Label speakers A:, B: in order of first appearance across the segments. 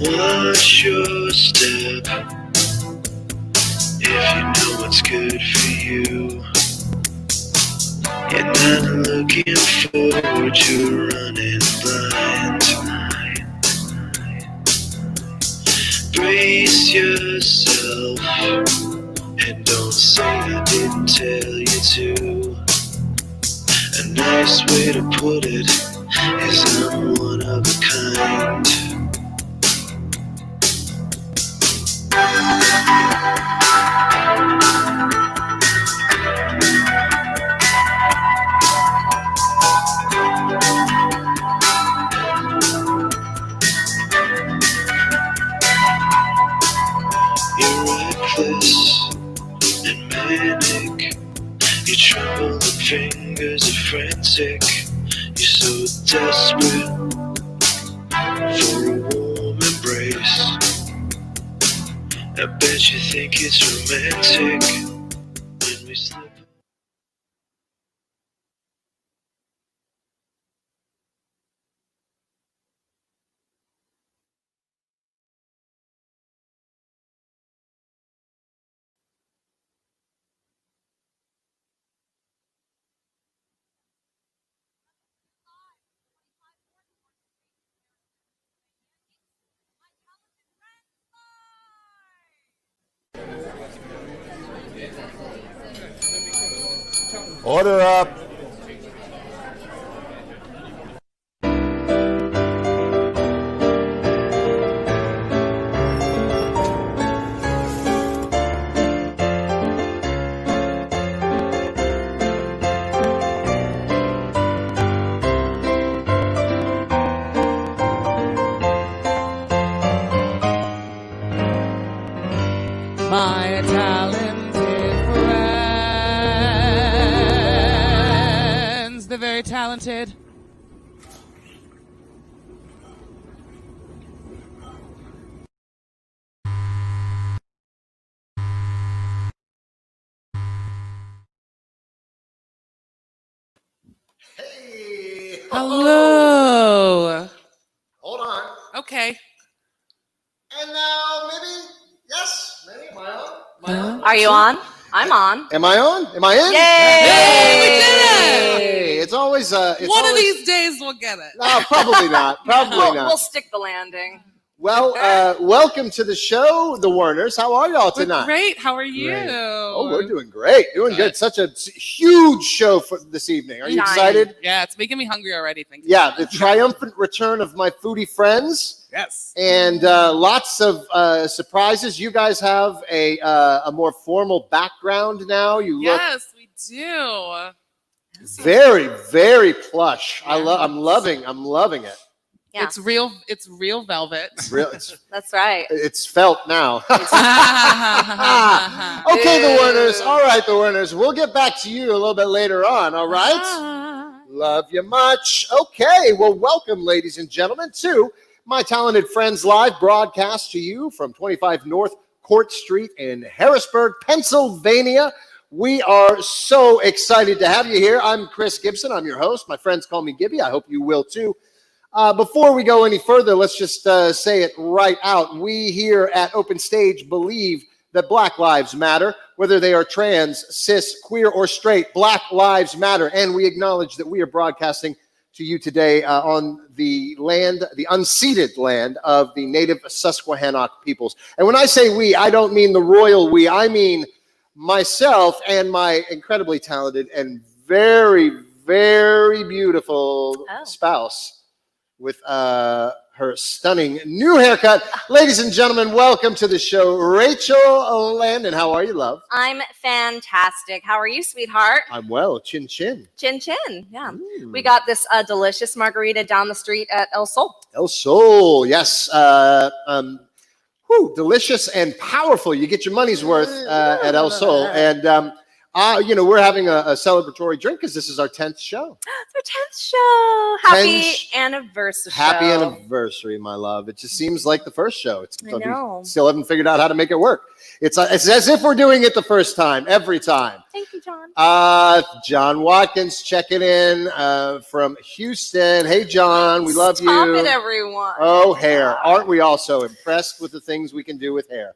A: Watch your step if you know what's good for you. You're not looking forward, you're running blind. Brace yourself and don't say I didn't tell you to. A nice way to put it is I'm one of a kind. You're reckless and manic. Your trembling fingers are frantic. You're so desperate for a warm embrace. I bet you think it's romantic when we slip.
B: Order up.
C: My talented friends, the very talented.
D: Hey!
C: Hello.
D: Hold on.
C: Okay.
D: And now maybe, yes, maybe. Am I on? Am I on?
E: Are you on? I'm on.
D: Am I on? Am I in?
C: Yay, we did it!
D: Hey, it's always
C: One of these days we'll get it.
D: No, probably not. Probably
E: We'll
D: not.
E: stick the landing.
D: Well, welcome to the show, the Werners. How are y'all
C: We're
D: tonight?
C: great. How are you?
D: Great. Oh, we're doing great. Doing good. Such a huge show for this evening. Are you
E: Giant.
D: excited?
C: Yeah, it's making me hungry already. Thank you.
D: Yeah, the triumphant return of my foodie friends.
C: Yes.
D: And lots of surprises. You guys have a more formal background now. You look
C: Yes, we do.
D: very, very plush.
C: Yeah.
D: I'm loving it.
E: Yeah.
C: It's real velvet.
E: That's right.
D: It's felt now.
C: Okay,
D: Okay, the Werners. All right, the Werners. We'll get back to you a little bit later on. All right. Love you much. Okay. Well, welcome, ladies and gentlemen, to My Talented Friends live broadcast to you from 25 North Court Street in Harrisburg, Pennsylvania. We are so excited to have you here. I'm Chris Gibson. I'm your host. My friends call me Gibby. I hope you will too. Before we go any further, let's just say it right out. We here at Open Stage believe that Black lives matter, whether they are trans, cis, queer, or straight. Black lives matter, and we acknowledge that we are broadcasting to you today on the land, the unceded land of the native Susquehannock peoples. And when I say we, I don't mean the royal we. I mean myself and my incredibly talented and very, very beautiful spouse with her stunning new haircut. Ladies and gentlemen, welcome to the show, Rachel Landon. How are you, love?
E: I'm fantastic. How are you, sweetheart?
D: I'm well. Chin chin.
E: Chin chin. Yeah. We got this delicious margarita down the street at El Sol.
D: El Sol, yes. Delicious and powerful. You get your money's worth at El Sol. And we're having a celebratory drink because this is our 10th show.
E: It's our 10th show. Happy anniversary.
D: Happy anniversary, my love. It just seems like the first show.
E: I know.
D: We still haven't figured out how to make it work. It's as if we're doing it the first time, every time.
E: Thank you, John.
D: John Watkins checking in from Houston. Hey, John, we love you.
E: Stop it, everyone.
D: Oh, hair. Aren't we all so impressed with the things we can do with hair?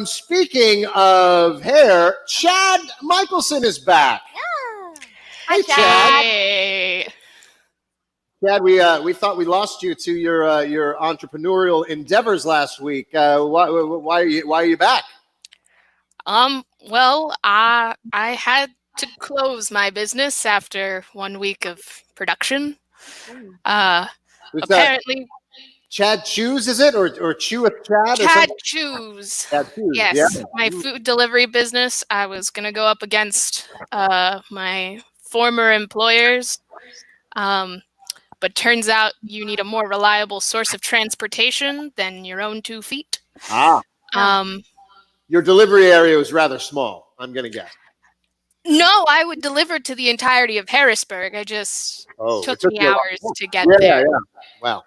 D: Speaking of hair, Chad Michaelson is back.
E: Yeah.
D: Hey,
E: Chad.
F: Hey.
D: Chad, we thought we lost you to your entrepreneurial endeavors last week. Why are you back?
F: Well, I had to close my business after 1 week of production. Apparently,
D: Chad Chews, is it, or Chew with Chad?
F: Chad Chews.
D: Chad Chews.
F: Yes,
D: Yeah.
F: my food delivery business. I was gonna go up against my former employers. But turns out you need a more reliable source of transportation than your own 2 feet.
D: Your delivery area was rather small, I'm going to guess.
F: No, I would deliver to the entirety of Harrisburg. I just took me hours to get there.
D: Yeah. Wow.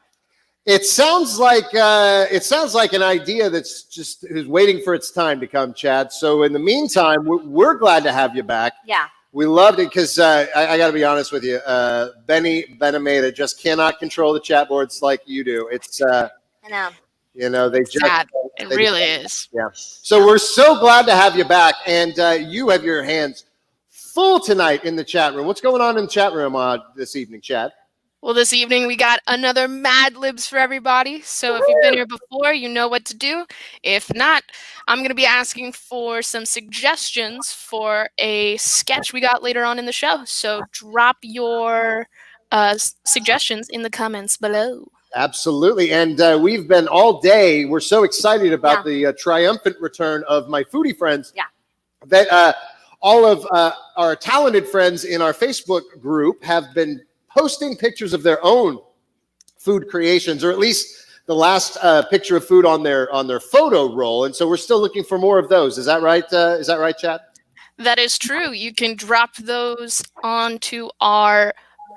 D: It sounds like an idea that's just is waiting for its time to come, Chad. So in the meantime, we're glad to have you back.
E: Yeah.
D: We loved it because I got to be honest with you. Benny Benameda just cannot control the chat boards like you do. It's
E: I know.
D: They just
F: Sad. It really is.
D: Yeah. So we're so glad to have you back, and you have your hands full tonight in the chat room. What's going on in the chat room this evening, Chad?
F: Well, this evening we got another Mad Libs for everybody. So if you've been here before, you know what to do. If not, I'm going to be asking for some suggestions for a sketch we got later on in the show. So drop your suggestions in the comments below.
D: Absolutely. And we've been all day. We're so excited about the triumphant return of my foodie friends.
E: Yeah.
D: That all of our talented friends in our Facebook group have been posting pictures of their own food creations, or at least the last picture of food on their photo roll. And so we're still looking for more of those. Is that right? Is that right, Chad?
F: That is true. You can drop those onto our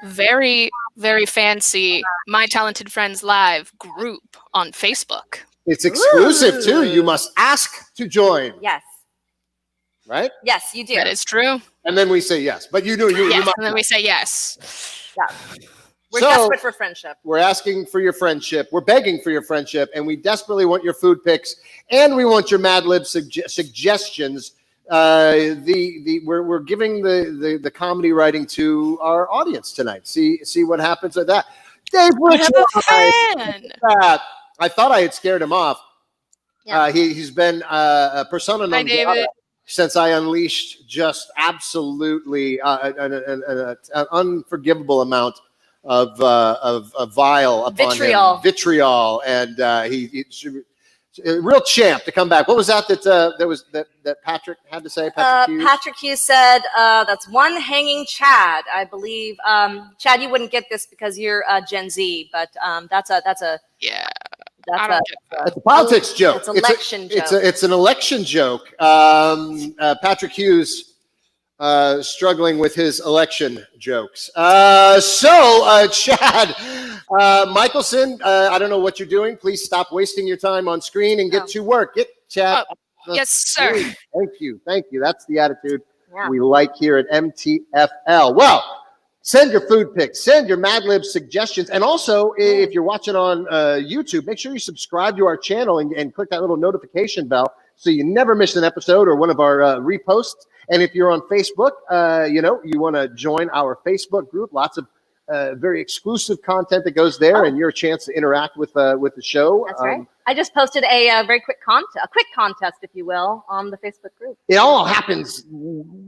F: very, very fancy My Talented Friends Live group on Facebook.
D: It's exclusive too. You must ask to join.
E: Yes.
D: Right?
E: Yes, you do.
F: That is true.
D: And then we say yes. But you do.
F: Yes,
D: you
F: and then we say yes.
E: Yeah. We're
D: So,
E: desperate for friendship.
D: We're asking for your friendship. We're begging for your friendship, and we desperately want your food picks, and we want your Mad Lib suggestions. We're giving the comedy writing to our audience tonight. See what happens with that. Dave,
F: We have a fan.
D: I thought I had scared him off.
E: Yeah.
D: He's been a persona non
F: David.
D: grata since I unleashed just absolutely an unforgivable amount of vile upon
E: Vitriol.
D: him. Vitriol, and he's a real champ to come back. What was that Patrick had to say?
E: Patrick Hughes said that's one hanging Chad, I believe. Chad, you wouldn't get this because you're Gen Z, but that's a
F: Yeah.
E: that's
F: I
E: a
F: don't get that.
D: It's a politics joke.
E: It's an election joke.
D: It's an election joke. Patrick Hughes struggling with his election jokes. Chad Michaelson, I don't know what you're doing. Please stop wasting your time on screen and get to work. Get Chad.
F: Yes, sir.
D: Thank you. That's the attitude
E: Yeah.
D: we like here at MTFL. Well, send your food pics, send your Mad Lib suggestions, and also if you're watching on YouTube, make sure you subscribe to our channel and click that little notification bell so you never miss an episode or one of our reposts. And if you're on Facebook, you want to join our Facebook group. Lots of very exclusive content that goes there, and your chance to interact with the show.
E: That's right. I just posted a very quick contest, if you will, on the Facebook group.
D: It all happens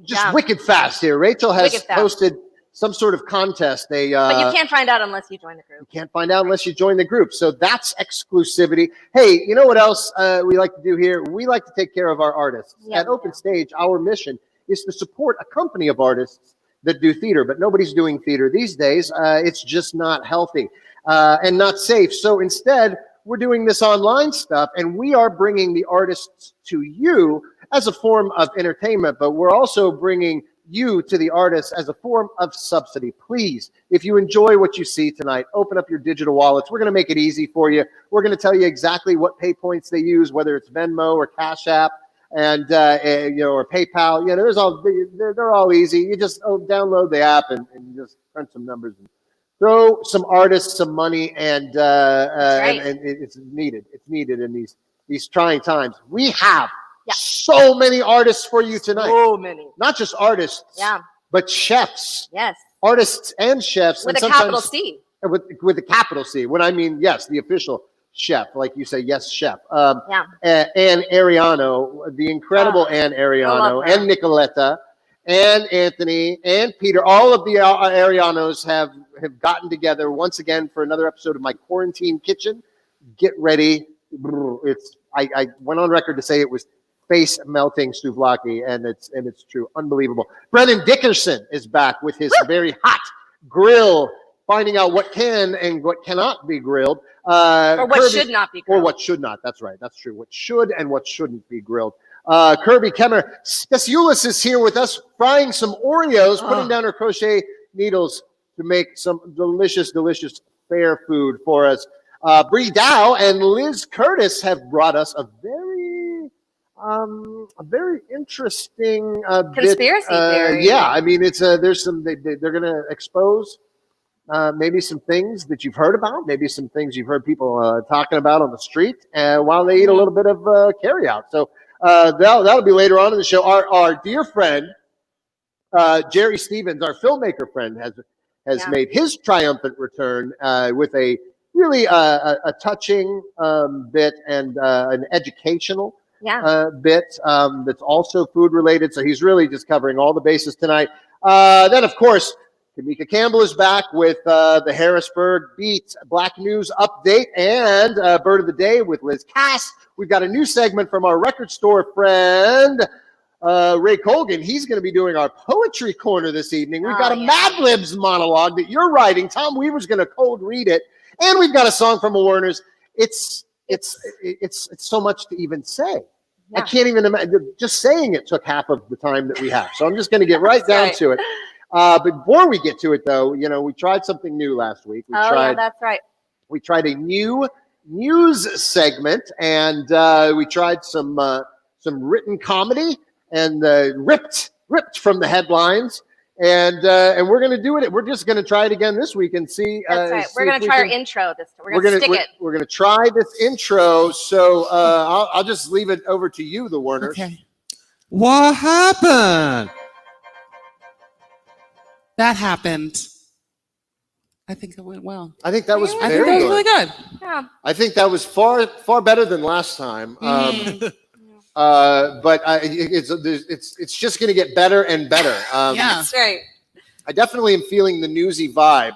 D: just wicked fast here. Rachel has posted some sort of contest. But
E: you can't find out unless you join the group.
D: You can't find out unless you join the group. So that's exclusivity. Hey, you know what else we like to do here? We like to take care of our artists. At Open Stage, our mission is to support a company of artists that do theater, but nobody's doing theater these days. It's just not healthy and not safe. So instead, we're doing this online stuff, and we are bringing the artists to you as a form of entertainment, but we're also bringing you to the artists as a form of subsidy. Please, if you enjoy what you see tonight, open up your digital wallets. We're going to make it easy for you. We're going to tell you exactly what pay points they use, whether it's Venmo or Cash App. and or PayPal. There's all they're all easy. You just download the app and just crunch some numbers and throw some artists some money, and it's needed. It's needed in these trying times. We have so many artists for you tonight.
E: So many.
D: Not just artists, but chefs.
E: Yes.
D: Artists and chefs.
E: With
D: and
E: a capital C.
D: With a capital C. When I mean, yes, the official chef, like you say, yes, chef. Anne Ariano, the incredible Anne Ariano, and Nicoletta, and Anthony, and Peter. All of the Arianos have gotten together once again for another episode of my Quarantine Kitchen. Get ready. I went on record to say it was face-melting souvlaki, and it's true. Unbelievable. Brennen Dickerson is back with his very hot grill, finding out what can and what cannot be grilled.
E: Or what should not be grilled.
D: Or what should not. That's right. That's true. What should and what shouldn't be grilled. Kirby Keammerer-Stasiulis is here with us, frying some Oreos, putting down her crochet needles to make some delicious, delicious fair food for us. Bree Dow and Liz Curtis have brought us a very interesting
E: conspiracy theory.
D: Yeah, I mean, it's there's some they're going to expose maybe some things that you've heard about, maybe some things you've heard people talking about on the street while they eat a little bit of carryout. So that'll be later on in the show. Our dear friend Jerry Stevens, our filmmaker friend, has made his triumphant return with a really a touching bit and an educational bit that's also food related. So he's really just covering all the bases tonight. Then, of course, Kimeka Campbell is back with the Harrisburg Beat Black News Update and Bird of the Day with Liz Cass. We've got a new segment from our record store friend, Ray Colgan. He's going to be doing our poetry corner this evening. We've got a Mad Libs monologue that you're writing. Tom Weaver's going to cold read it. And we've got a song from a Werners. It's so much to even say. I can't even imagine. Just saying it took half of the time that we have. So I'm just going to get right down to it. Before we get to it, though, we tried something new last week.
E: That's right.
D: We tried a new news segment, and we tried some written comedy and ripped from the headlines. And we're going to do it. We're just going to try it again this week and see.
E: That's right. We're going to try our intro this time. We're going to stick it.
D: We're going to try this intro. So I'll just leave it over to you, the Werners.
C: Okay.
B: What happened?
C: That happened. I think it went well.
D: I think that was
C: I
D: very
C: think that was
D: good.
C: really good.
E: Yeah.
D: I think that was far better than last time. But it's just going to get better and better.
E: That's right.
D: I definitely am feeling the newsy vibe.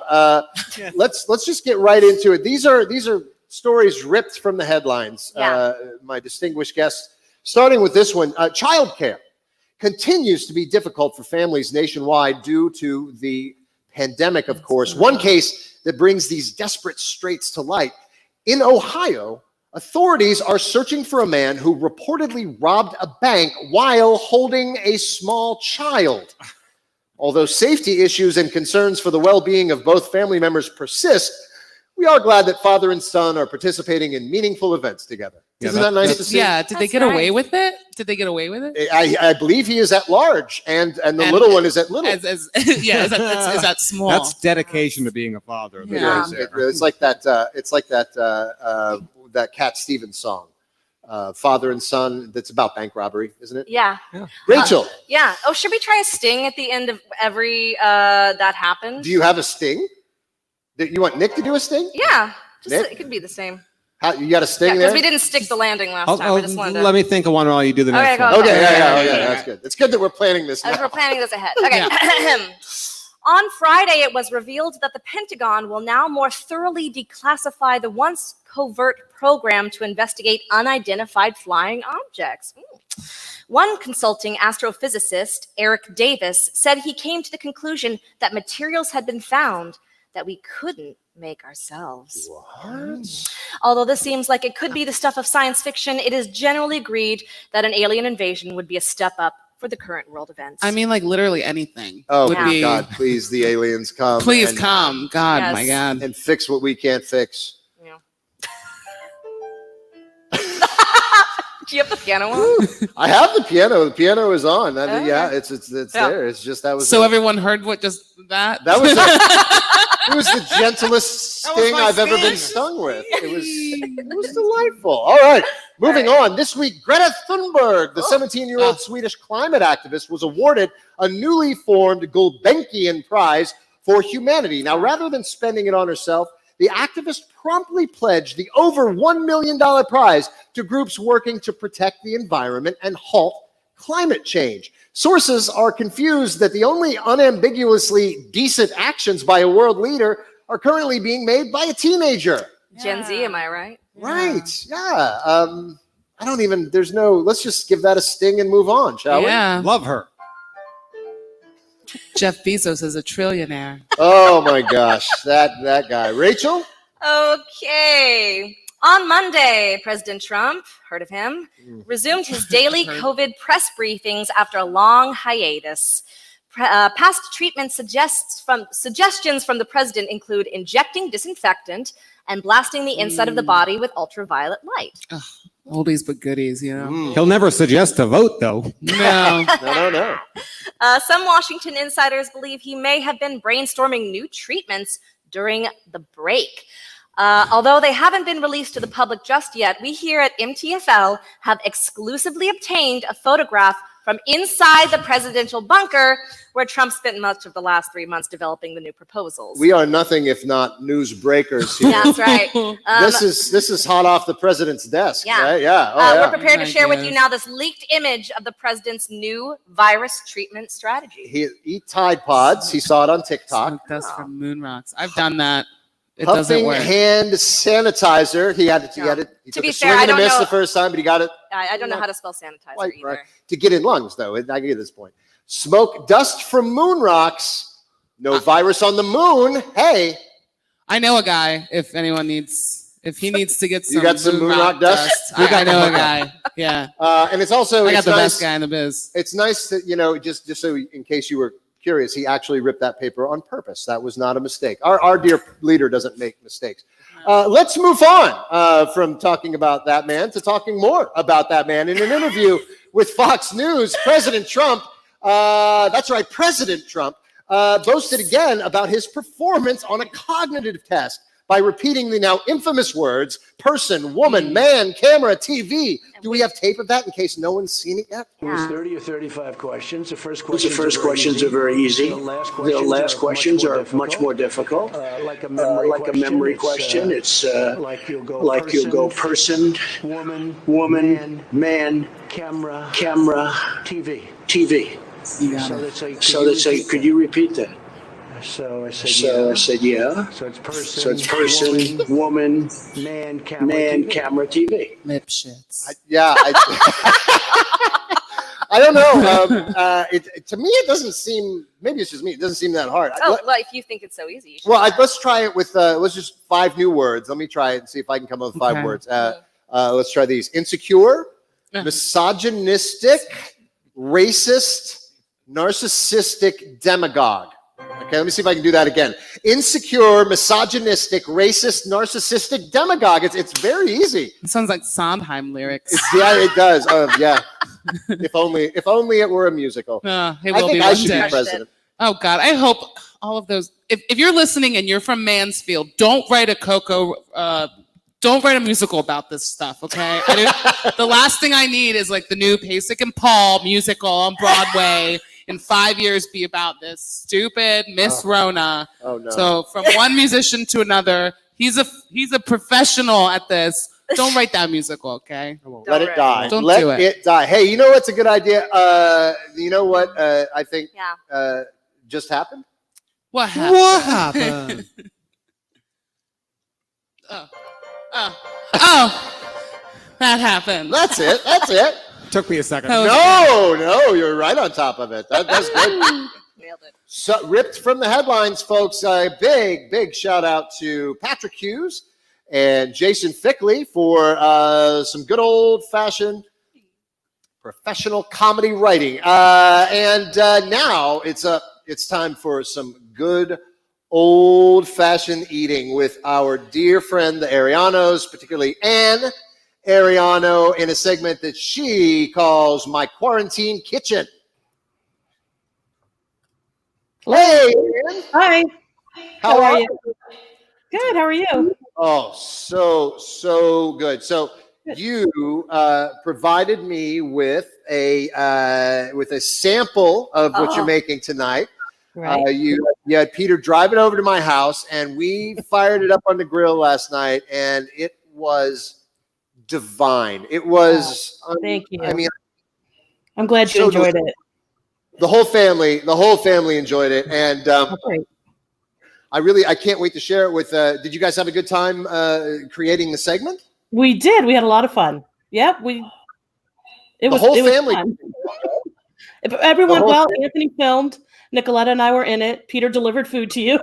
D: Let's just get right into it. These are stories ripped from the headlines. My distinguished guests, starting with this one, childcare continues to be difficult for families nationwide due to the pandemic, of course. One case that brings these desperate straits to light. In Ohio, authorities are searching for a man who reportedly robbed a bank while holding a small child. Although safety issues and concerns for the well-being of both family members persist, we are glad that father and son are participating in meaningful events together. Isn't that nice to see?
C: Yeah. Did they get away with it? Did they get away with it?
D: I believe he is at large, and the little one is at little.
C: Is that small?
B: That's dedication to being a father.
C: Yeah.
D: It's like that. That Cat Stevens song, Father and Son. That's about bank robbery, isn't it?
E: Yeah.
D: Rachel.
E: Yeah. Oh, should we try a sting at the end of every that happened?
D: Do you have a sting? You want Nick to do a sting?
E: Yeah.
D: Nick?
E: It could be the same.
D: You got a sting there?
E: Because we didn't stick the landing last time. I just wanted to...
B: Let me think of one while you do the next
E: Okay,
B: one.
E: go.
D: Okay, yeah, that's good. It's good that we're planning this now.
E: We're planning this ahead. Okay. On Friday, it was revealed that the Pentagon will now more thoroughly declassify the once covert program to investigate unidentified flying objects. One consulting astrophysicist, Eric Davis, said he came to the conclusion that materials had been found that we couldn't make ourselves.
D: What?
E: Although this seems like it could be the stuff of science fiction, it is generally agreed that an alien invasion would be a step up for the current world events.
C: I mean, like literally anything.
D: Oh,
C: would be,
D: God, please, the aliens come.
C: Please come. God,
E: Yes.
C: my God.
D: And fix what we can't fix.
E: Yeah. Do you have the piano on?
D: I have the piano. The piano is on. I mean, yeah,
E: Okay.
D: it's there. It's just that was.
C: So everyone heard what just that?
D: That was. It was the gentlest
C: That was
D: sting
C: my
D: I've ever been
C: sting.
D: stung with. It was delightful. All right, moving on. This week, Greta Thunberg, the 17-year-old Swedish climate activist, was awarded a newly formed Gulbenkian Prize for Humanity. Now, rather than spending it on herself, the activist promptly pledged the over $1 million prize to groups working to protect the environment and halt climate change. Sources are confused that the only unambiguously decent actions by a world leader are currently being made by a teenager.
E: Gen Z, am I right?
D: Right, yeah. I don't even, let's just give that a sting and move on, shall we?
C: Yeah.
B: Love her.
C: Jeff Bezos is a trillionaire.
D: Oh my gosh, that guy. Rachel?
E: Okay. On Monday, President Trump, heard of him, resumed his daily COVID press briefings after a long hiatus. Past treatment suggestions from the president include injecting disinfectant and blasting the inside of the body with ultraviolet light.
C: Oldies but goodies, you know.
B: He'll never suggest to vote, though.
C: No.
D: No.
E: Some Washington insiders believe he may have been brainstorming new treatments during the break. Although they haven't been released to the public just yet, we here at MTFL have exclusively obtained a photograph from inside the presidential bunker where Trump spent much of the last 3 months developing the new proposals.
D: We are nothing if not news breakers here.
E: That's right.
D: This is hot off the president's desk,
E: Yeah.
D: right? Yeah.
E: We're prepared to
C: My
E: share with you
C: goodness.
E: now this leaked image of the president's new virus treatment strategy.
D: He eat Tide Pods. He saw it on TikTok.
C: Smoke dust from moon rocks. I've done that. It
D: Puffing
C: doesn't work.
D: hand sanitizer. He took
E: be
D: a
E: fair,
D: swing
E: I
D: and a
E: don't
D: miss
E: know-
D: the first time, but he got it
E: I don't know how to spell sanitizer either.
D: right to get in lungs, though. I get this point. Smoke dust from moon rocks. No virus on the moon. Hey,
C: I know a guy. If he needs to get some,
D: You got some moon rock dust?
C: I know a guy. Yeah,
D: and it's also
C: I got
D: it's
C: the
D: nice,
C: best guy in the biz.
D: It's nice that just so in case you were curious, he actually ripped that paper on purpose. That was not a mistake. Our dear leader doesn't make mistakes. Let's move on from talking about that man to talking more about that man. In an interview with Fox News, President Trump, President Trump boasted again about his performance on a cognitive test by repeating the now infamous words, person, woman, man, camera, TV. Do we have tape of that in case no one's seen it yet?
A: It was 30 or 35 questions. The first questions are very easy. The last questions are much more difficult. Like a memory question. It's like you'll go person, woman, man, camera, TV.
C: You got it.
A: So they say, could you repeat that? So I said, yeah. So it's person, woman, man, camera, TV.
C: Lip shits.
D: I don't know. To me, it doesn't seem. Maybe it's just me. It doesn't seem that hard.
E: Well, if you think it's so easy. You should.
D: Let's try it with. Let's just 5 new words. Let me try it and see if I can come up with 5
C: Okay.
D: words. Let's try these: insecure, misogynistic, racist, narcissistic, demagogue. Okay, let me see if I can do that again. Insecure, misogynistic, racist, narcissistic, demagogue. It's very easy.
C: It sounds like Sondheim lyrics.
D: Yeah, it does. Yeah. If only it were a musical.
C: It
D: I
C: will
D: think
C: be
D: I
C: one
D: should
C: day.
D: be president.
C: Oh God, I hope all of those. If you're listening and you're from Mansfield, don't write a musical about this stuff, okay? The last thing I need is like the new Pasek and Paul musical on Broadway. In 5 years, be about this stupid Miss Rona.
D: Oh no.
C: So from one musician to another, he's a professional at this. Don't write that musical, okay?
D: Let it die.
C: Don't
D: Let
C: do it.
D: it die. Hey, you know what's a good idea? You know what I think just happened?
C: What happened?
B: What happened?
C: Oh, that happened.
D: That's it.
B: Took me a second.
D: No, you're right on top of it. That's good.
E: Nailed it.
D: So, ripped from the headlines, folks. A big shout out to Patrick Hughes and Jason Fickley for some good old-fashioned professional comedy writing. And now it's time for some good old-fashioned eating with our dear friend, the Arianos, particularly Anne Ariano in a segment that she calls My Quarantine Kitchen. Hey, Ann.
G: Hi.
D: How are you?
G: Good. How are you?
D: Oh, so good. So you provided me with a sample of what you're making tonight.
G: Right.
D: You had Peter drive it over to my house, and we fired it up on the grill last night, and it was divine. It was.
G: Thank you.
D: I mean,
G: I'm glad you enjoyed it.
D: The whole family enjoyed it, and
G: Great.
D: I can't wait to share it with. Did you guys have a good time creating the segment?
G: We did. We had a lot of fun. Yep. It was
D: family.
G: Fun. Everyone. Well, Anthony filmed. Nicoletta and I were in it. Peter delivered food to you.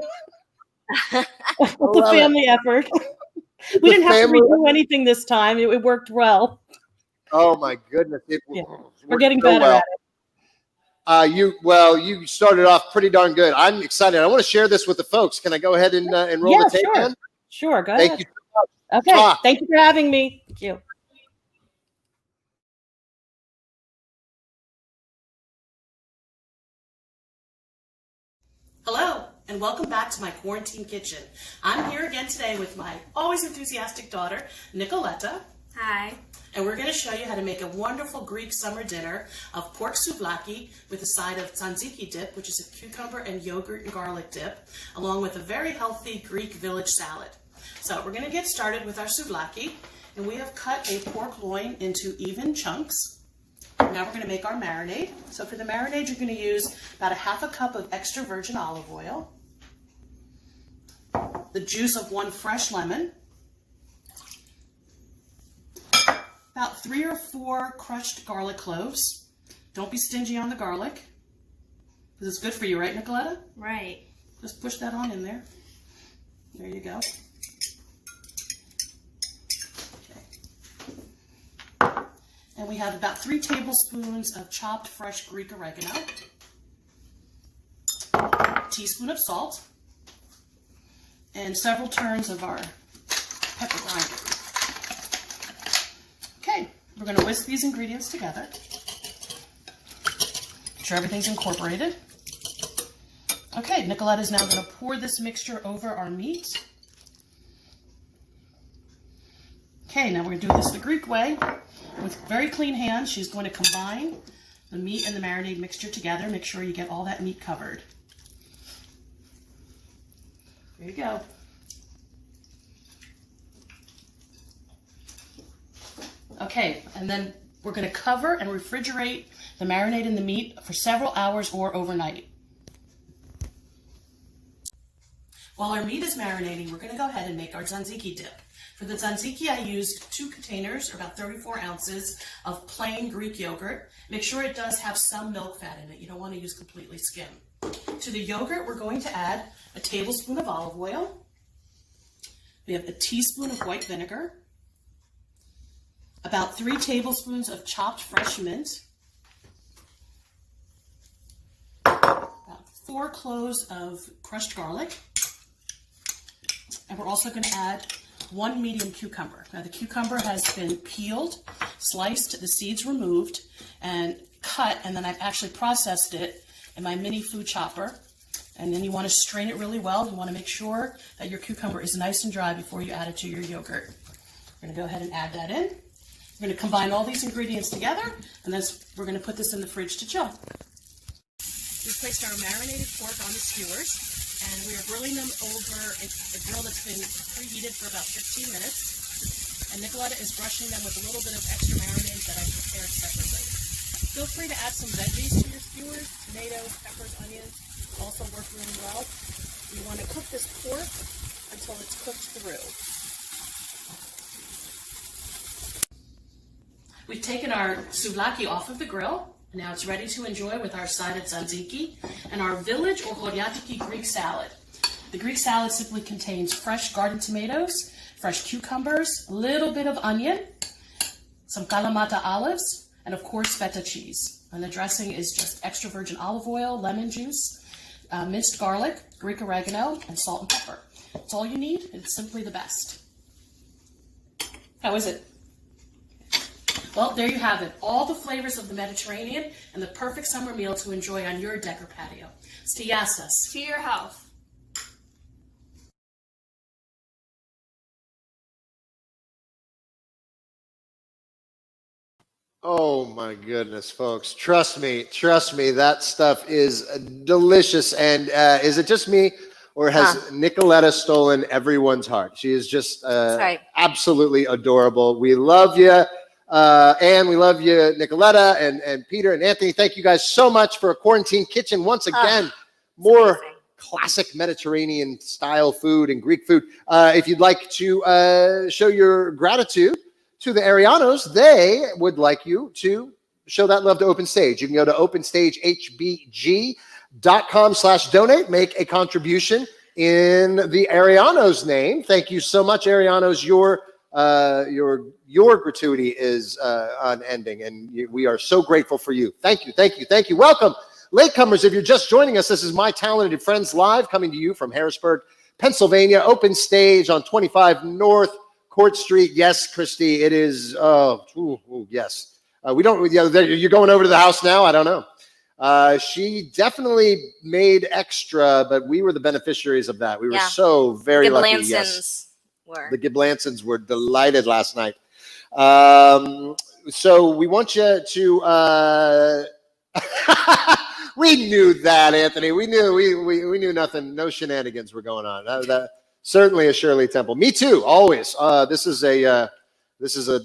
G: The family effort. We didn't have to redo anything this time. It worked well.
D: Oh my goodness!
G: We're getting better at it.
D: You started off pretty darn good. I'm excited. I want to share this with the folks. Can I go ahead and roll the tape in?
G: Sure. Go ahead.
D: Thank you so much.
G: Okay. Thank you for having me. Thank you.
H: Hello, and welcome back to my quarantine kitchen. I'm here again today with my always enthusiastic daughter, Nicoletta.
E: Hi.
H: And we're going to show you how to make a wonderful Greek summer dinner of pork souvlaki with a side of tzatziki dip, which is a cucumber and yogurt and garlic dip, along with a very healthy Greek village salad. So we're going to get started with our souvlaki, and we have cut a pork loin into even chunks. Now we're going to make our marinade. So for the marinade, you're going to use about 1/2 cup of extra virgin olive oil, the juice of 1 fresh lemon, about 3 or 4 crushed garlic cloves. Don't be stingy on the garlic, because it's good for you, right, Nicoletta?
E: Right.
H: Just push that on in there. There you go. And we have about 3 tablespoons of chopped fresh Greek oregano, a teaspoon of salt, and several turns of our pepper grinder. Okay, we're going to whisk these ingredients together. Make sure everything's incorporated. Okay, Nicoletta is now going to pour this mixture over our meat. Okay, now we're going to do this the Greek way. With very clean hands, she's going to combine the meat and the marinade mixture together. Make sure you get all that meat covered. There you go. Okay, and then we're going to cover and refrigerate the marinade and the meat for several hours or overnight. While our meat is marinating, we're going to go ahead and make our tzatziki dip. For the tzatziki, I used 2 containers, or about 34 ounces, of plain Greek yogurt. Make sure it does have some milk fat in it. You don't want to use completely skim. To the yogurt, we're going to add a tablespoon of olive oil. We have a teaspoon of white vinegar, about 3 tablespoons of chopped fresh mint, about 4 cloves of crushed garlic, and we're also going to add 1 medium cucumber. Now the cucumber has been peeled, sliced, the seeds removed, and cut, and then I've actually processed it in my mini food chopper. And then you want to strain it really well. You want to make sure that your cucumber is nice and dry before you add it to your yogurt. We're going to go ahead and add that in. We're going to combine all these ingredients together, and then we're going to put this in the fridge to chill. We've placed our marinated pork on the skewers, and we are grilling them over a grill that's been preheated for about 15 minutes. And Nicoletta is brushing them with a little bit of extra marinade that I prepared separately. Feel free to add some veggies to your skewers, tomatoes, peppers, onions. Also work really well. You want to cook this pork until it's cooked through. We've taken our souvlaki off of the grill. Now it's ready to enjoy with our side of tzatziki and our village or choriatiki Greek salad. The Greek salad simply contains fresh garden tomatoes, fresh cucumbers, a little bit of onion, some kalamata olives, and of course feta cheese. And the dressing is just extra virgin olive oil, lemon juice, minced garlic, Greek oregano, and salt and pepper. It's all you need. It's simply the best. How is it? Well, there you have it. All the flavors of the Mediterranean and the perfect summer meal to enjoy on your deck or patio. Stiasas.
F: To your health.
D: Oh my goodness, folks. Trust me, that stuff is delicious. And is it just me, or has Nicoletta stolen everyone's heart? She is just
E: right.
D: absolutely adorable. We love you, Anne. We love you, Nicoletta, and Peter and Anthony. Thank you guys so much for a quarantine kitchen once again. More
E: amazing.
D: Classic Mediterranean style food and Greek food. If you'd like to show your gratitude to the Arianos, they would like you to show that love to Open Stage. You can go to openstagehbg.com/donate, make a contribution in the Arianos' name. Thank you so much, Arianos. Your gratuity is unending, and we are so grateful for you. Thank you. Welcome, latecomers. If you're just joining us, this is My Talented Friends Live, coming to you from Harrisburg, Pennsylvania. Open Stage on 25 North Court Street. Yes, Christy, it is. Yes. We don't. You're going over to the house now. I don't know. She definitely made extra, but we were the beneficiaries of that. We were so very lucky. Yes, the Giblansons were delighted last night. So we want you to. We knew that, Anthony. We knew nothing. No shenanigans were going on. That certainly a Shirley Temple. Me too. Always. This is a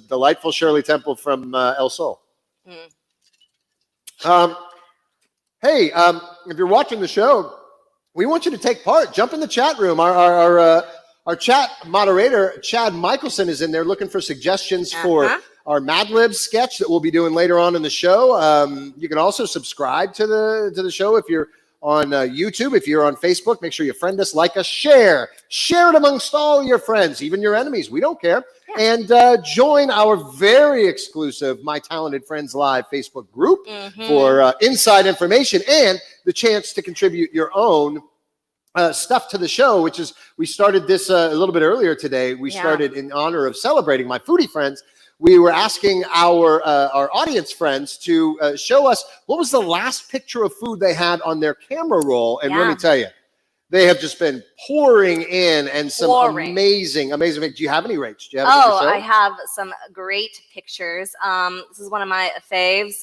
D: delightful Shirley Temple from El Sol. Hey, if you're watching the show, we want you to take part. Jump in the chat room. Our chat moderator, Chad Michaelson, is in there looking for suggestions for our Mad Libs sketch that we'll be doing later on in the show. You can also subscribe to the show if you're on YouTube. If you're on Facebook, make sure you friend us, like us, share it amongst all your friends, even your enemies. We don't care. And join our very exclusive My Talented Friends Live Facebook group for inside information and the chance to contribute your own stuff to the show, which is, we started this a little bit earlier today. We started in honor of celebrating my foodie friends. We were asking our audience friends to show us what was the last picture of food they had on their camera roll. And let me tell you, they have just been pouring in, and some amazing. Do you have any, Rach? Do you have
E: I have some great pictures. This is one of my faves.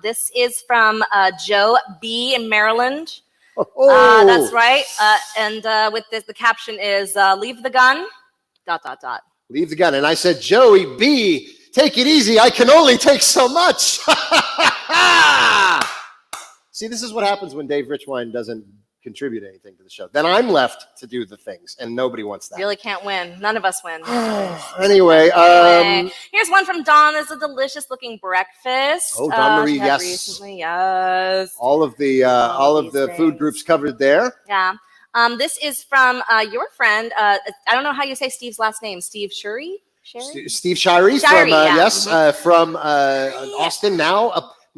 E: This is from Joe B. in Maryland. That's right. And with this, the caption is, leave the gun, ...
D: Leave the gun. And I said, Joey B., take it easy. I can only take so much. See, this is what happens when Dave Richwine doesn't contribute anything to the show. Then I'm left to do the things, and nobody wants that.
E: Really can't win. None of us win.
D: Anyway,
E: here's one from Dawn. It's a delicious looking breakfast.
D: Oh, Dawn Marie, yes.
E: Recently, yes.
D: All of the food groups covered there.
E: Yeah. This is from your friend. I don't know how you say Steve's last name. Steve Shirey?
D: Steve Shirey from Austin,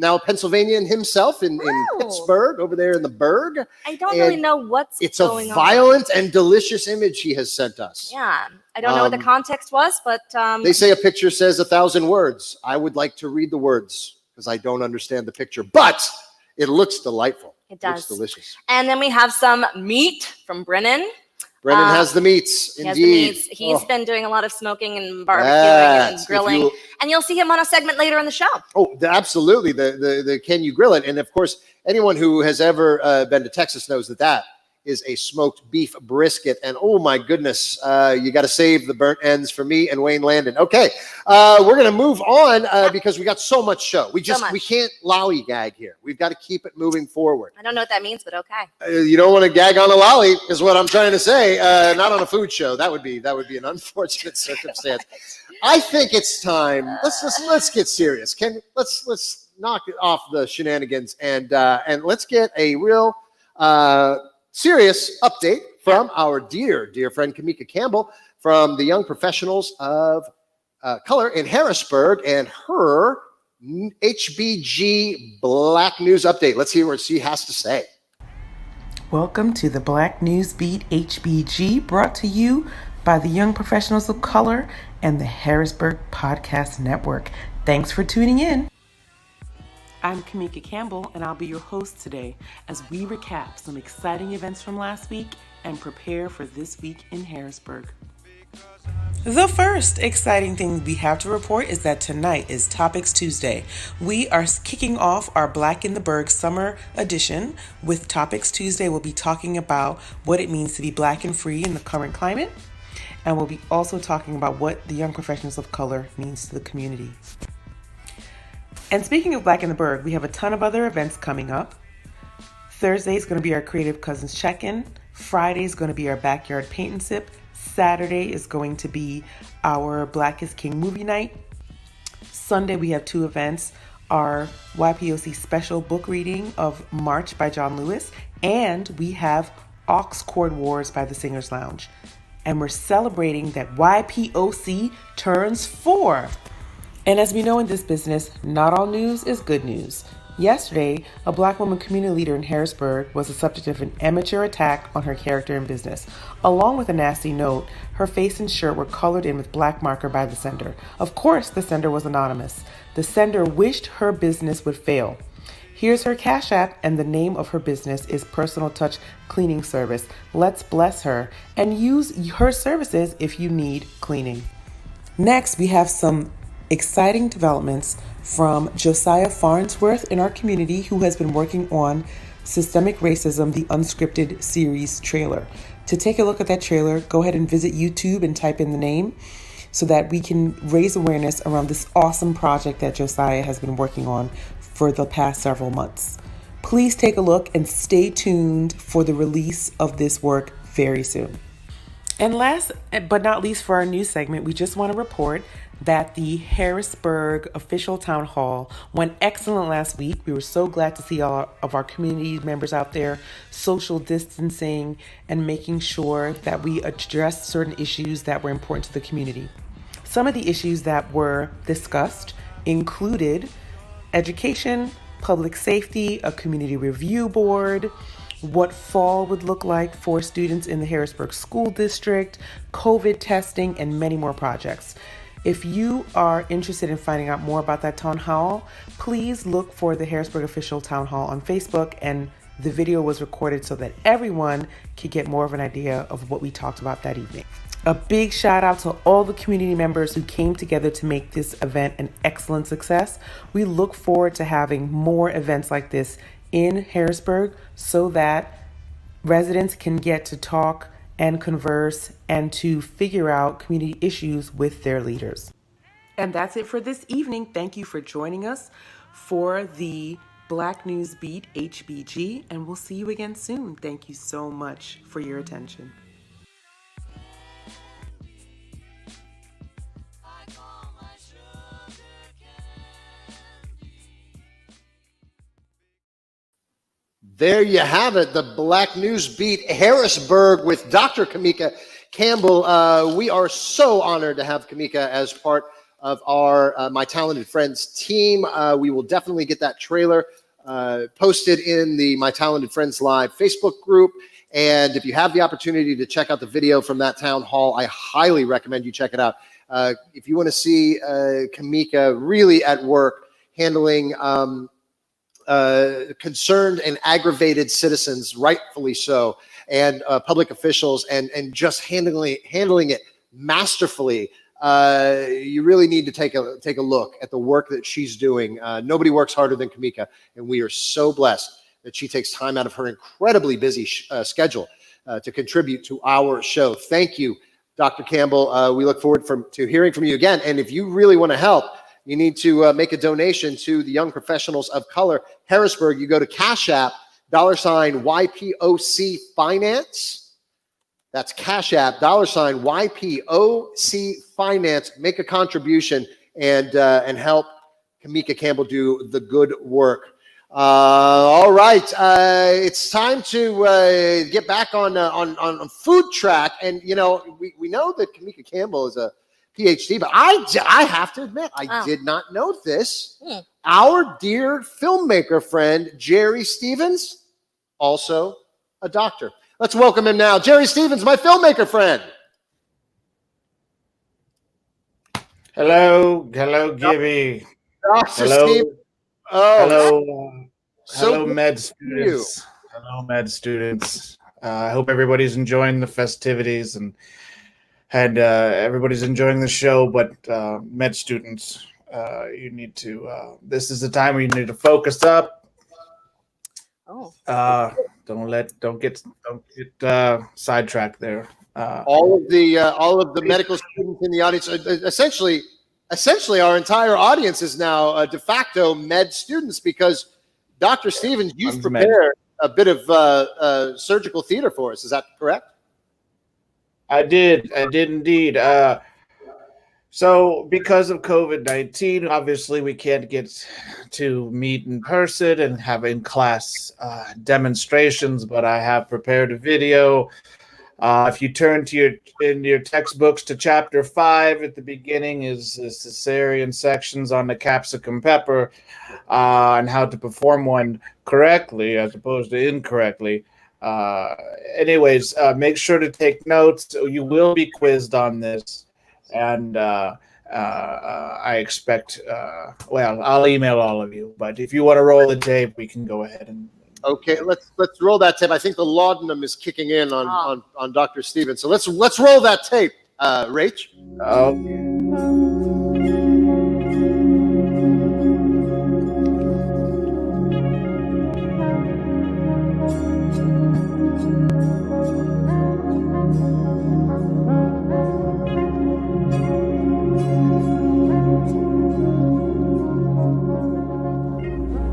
D: now Pennsylvania himself in Pittsburgh, over there in the Burgh.
E: I don't really know what's going on.
D: It's a violent and delicious image he has sent us.
E: Yeah. I don't know what the context was, but
D: they say a picture says 1,000 words. I would like to read the words because I don't understand the picture, but it looks delightful.
E: It does.
D: Looks delicious.
E: And then we have some meat from Brennen.
D: Brennen has the meats, indeed.
E: He's been doing a lot of smoking and barbecuing and grilling. And you'll see him on a segment later in the show. Oh,
D: absolutely. The Can You Grill It? And of course, anyone who has ever been to Texas knows that is a smoked beef brisket. And oh my goodness, you got to save the burnt ends for me and Wayne Landon. Okay, we're going to move on because we got so much show. We can't lollygag here. We've got to keep it moving forward.
E: I don't know what that means, but okay.
D: You don't want to gag on a lolly is what I'm trying to say. Not on a food show. That would be an unfortunate circumstance. I think it's time. Let's get serious. Let's knock it off the shenanigans and let's get a real serious update from our dear friend Kimeka Campbell from the Young Professionals of Color in Harrisburg and her HBG Black News update. Let's hear what she has to say.
I: Welcome to the Black News Beat HBG, brought to you by the Young Professionals of Color and the Harrisburg Podcast Network. Thanks for tuning in. I'm Kimeka Campbell, and I'll be your host today as we recap some exciting events from last week and prepare for this week in Harrisburg. The first exciting thing we have to report is that tonight is Topics Tuesday. We are kicking off our Black in the Berg Summer Edition with Topics Tuesday. We'll be talking about what it means to be Black and free in the current climate, and we'll be also talking about what the young professionals of color means to the community. And speaking of Black in the Berg, we have a ton of other events coming up. Thursday is going to be our Creative Cousins check-in. Friday is going to be our Backyard Paint and Sip. Saturday is going to be our Black is King movie night. Sunday we have two events, our YPOC special book reading of March by John Lewis, and we have Aux Chord Wars by the Singers Lounge. And we're celebrating that YPOC turns 4. And as we know in this business, not all news is good news. Yesterday, a Black woman community leader in Harrisburg was the subject of an amateur attack on her character and business. Along with a nasty note, her face and shirt were colored in with black marker by the sender. Of course, the sender was anonymous. The sender wished her business would fail. Here's her Cash App, and the name of her business is Personal Touch Cleaning Service. Let's bless her and use her services if you need cleaning. Next, we have some exciting developments from Josiah Farnsworth in our community, who has been working on Systemic Racism, the Unscripted series trailer. To take a look at that trailer, go ahead and visit YouTube and type in the name so that we can raise awareness around this awesome project that Josiah has been working on for the past several months. Please take a look and stay tuned for the release of this work very soon. And last but not least for our news segment, we just want to report that the Harrisburg official town hall went excellent last week. We were so glad to see all of our community members out there social distancing and making sure that we addressed certain issues that were important to the community. Some of the issues that were discussed included education, public safety, a community review board, what fall would look like for students in the Harrisburg School District, COVID testing, and many more projects. If you are interested in finding out more about that town hall, please look for the Harrisburg Official Town Hall on Facebook, and the video was recorded so that everyone could get more of an idea of what we talked about that evening. A big shout out to all the community members who came together to make this event an excellent success. We look forward to having more events like this in Harrisburg so that residents can get to talk and converse and to figure out community issues with their leaders. And that's it for this evening. Thank you for joining us for the Black News Beat HBG, and we'll see you again soon. Thank you so much for your attention.
D: There you have it, the Black News Beat Harrisburg with Dr. Kimeka Campbell. We are so honored to have Kimeka as part of our My Talented Friends team. We will definitely get that trailer posted in the My Talented Friends Live Facebook group. And if you have the opportunity to check out the video from that town hall, I highly recommend you check it out. If you want to see Kimeka really at work handling concerned and aggravated citizens, rightfully so, and public officials, and just handling it masterfully. You really need to take a look at the work that she's doing. Nobody works harder than Kimeka, and we are so blessed that she takes time out of her incredibly busy schedule to contribute to our show. Thank you, Dr. Campbell. We look forward to hearing from you again. And if you really want to help, you need to make a donation to the Young Professionals of Color Harrisburg. You go to Cash App, $YPOC Finance. That's Cash App, $YPOC Finance. Make a contribution and help Kimeka Campbell do the good work. All right, it's time to get back on Food Track, and you know we know that Kimeka Campbell is a PhD, but I have to admit I did not know this. Our dear filmmaker friend Jerry Stevens, also a doctor. Let's welcome him now, Jerry Stevens, my filmmaker friend.
J: Hello, Gibby.
D: Dr.
J: Hello.
D: Steve. Oh,
J: Hello.
D: so
J: Hello,
D: good
J: med
D: to see you.
J: students. Hello, med students. I hope everybody's enjoying the festivities and everybody's enjoying the show. But med students, you need to. This is the time where you need to focus up.
E: Oh.
J: Don't get sidetracked there.
D: All of the medical students in the audience, essentially, our entire audience is now de facto med students because Dr. Stevens, you've prepared a bit of surgical theater for us. Is that correct?
J: I did indeed. So because of COVID-19, obviously we can't get to meet in person and have in-class demonstrations, but I have prepared a video. If you turn to your textbooks to chapter 5 at the beginning is cesarean sections on the capsicum pepper and how to perform one correctly as opposed to incorrectly. Anyways, make sure to take notes. You will be quizzed on this, and I expect. I'll email all of you. But if you want to roll the tape, we can go ahead and.
D: Okay, let's roll that tape. I think the laudanum is kicking in on Dr. Stevens. So let's roll that tape, Rach.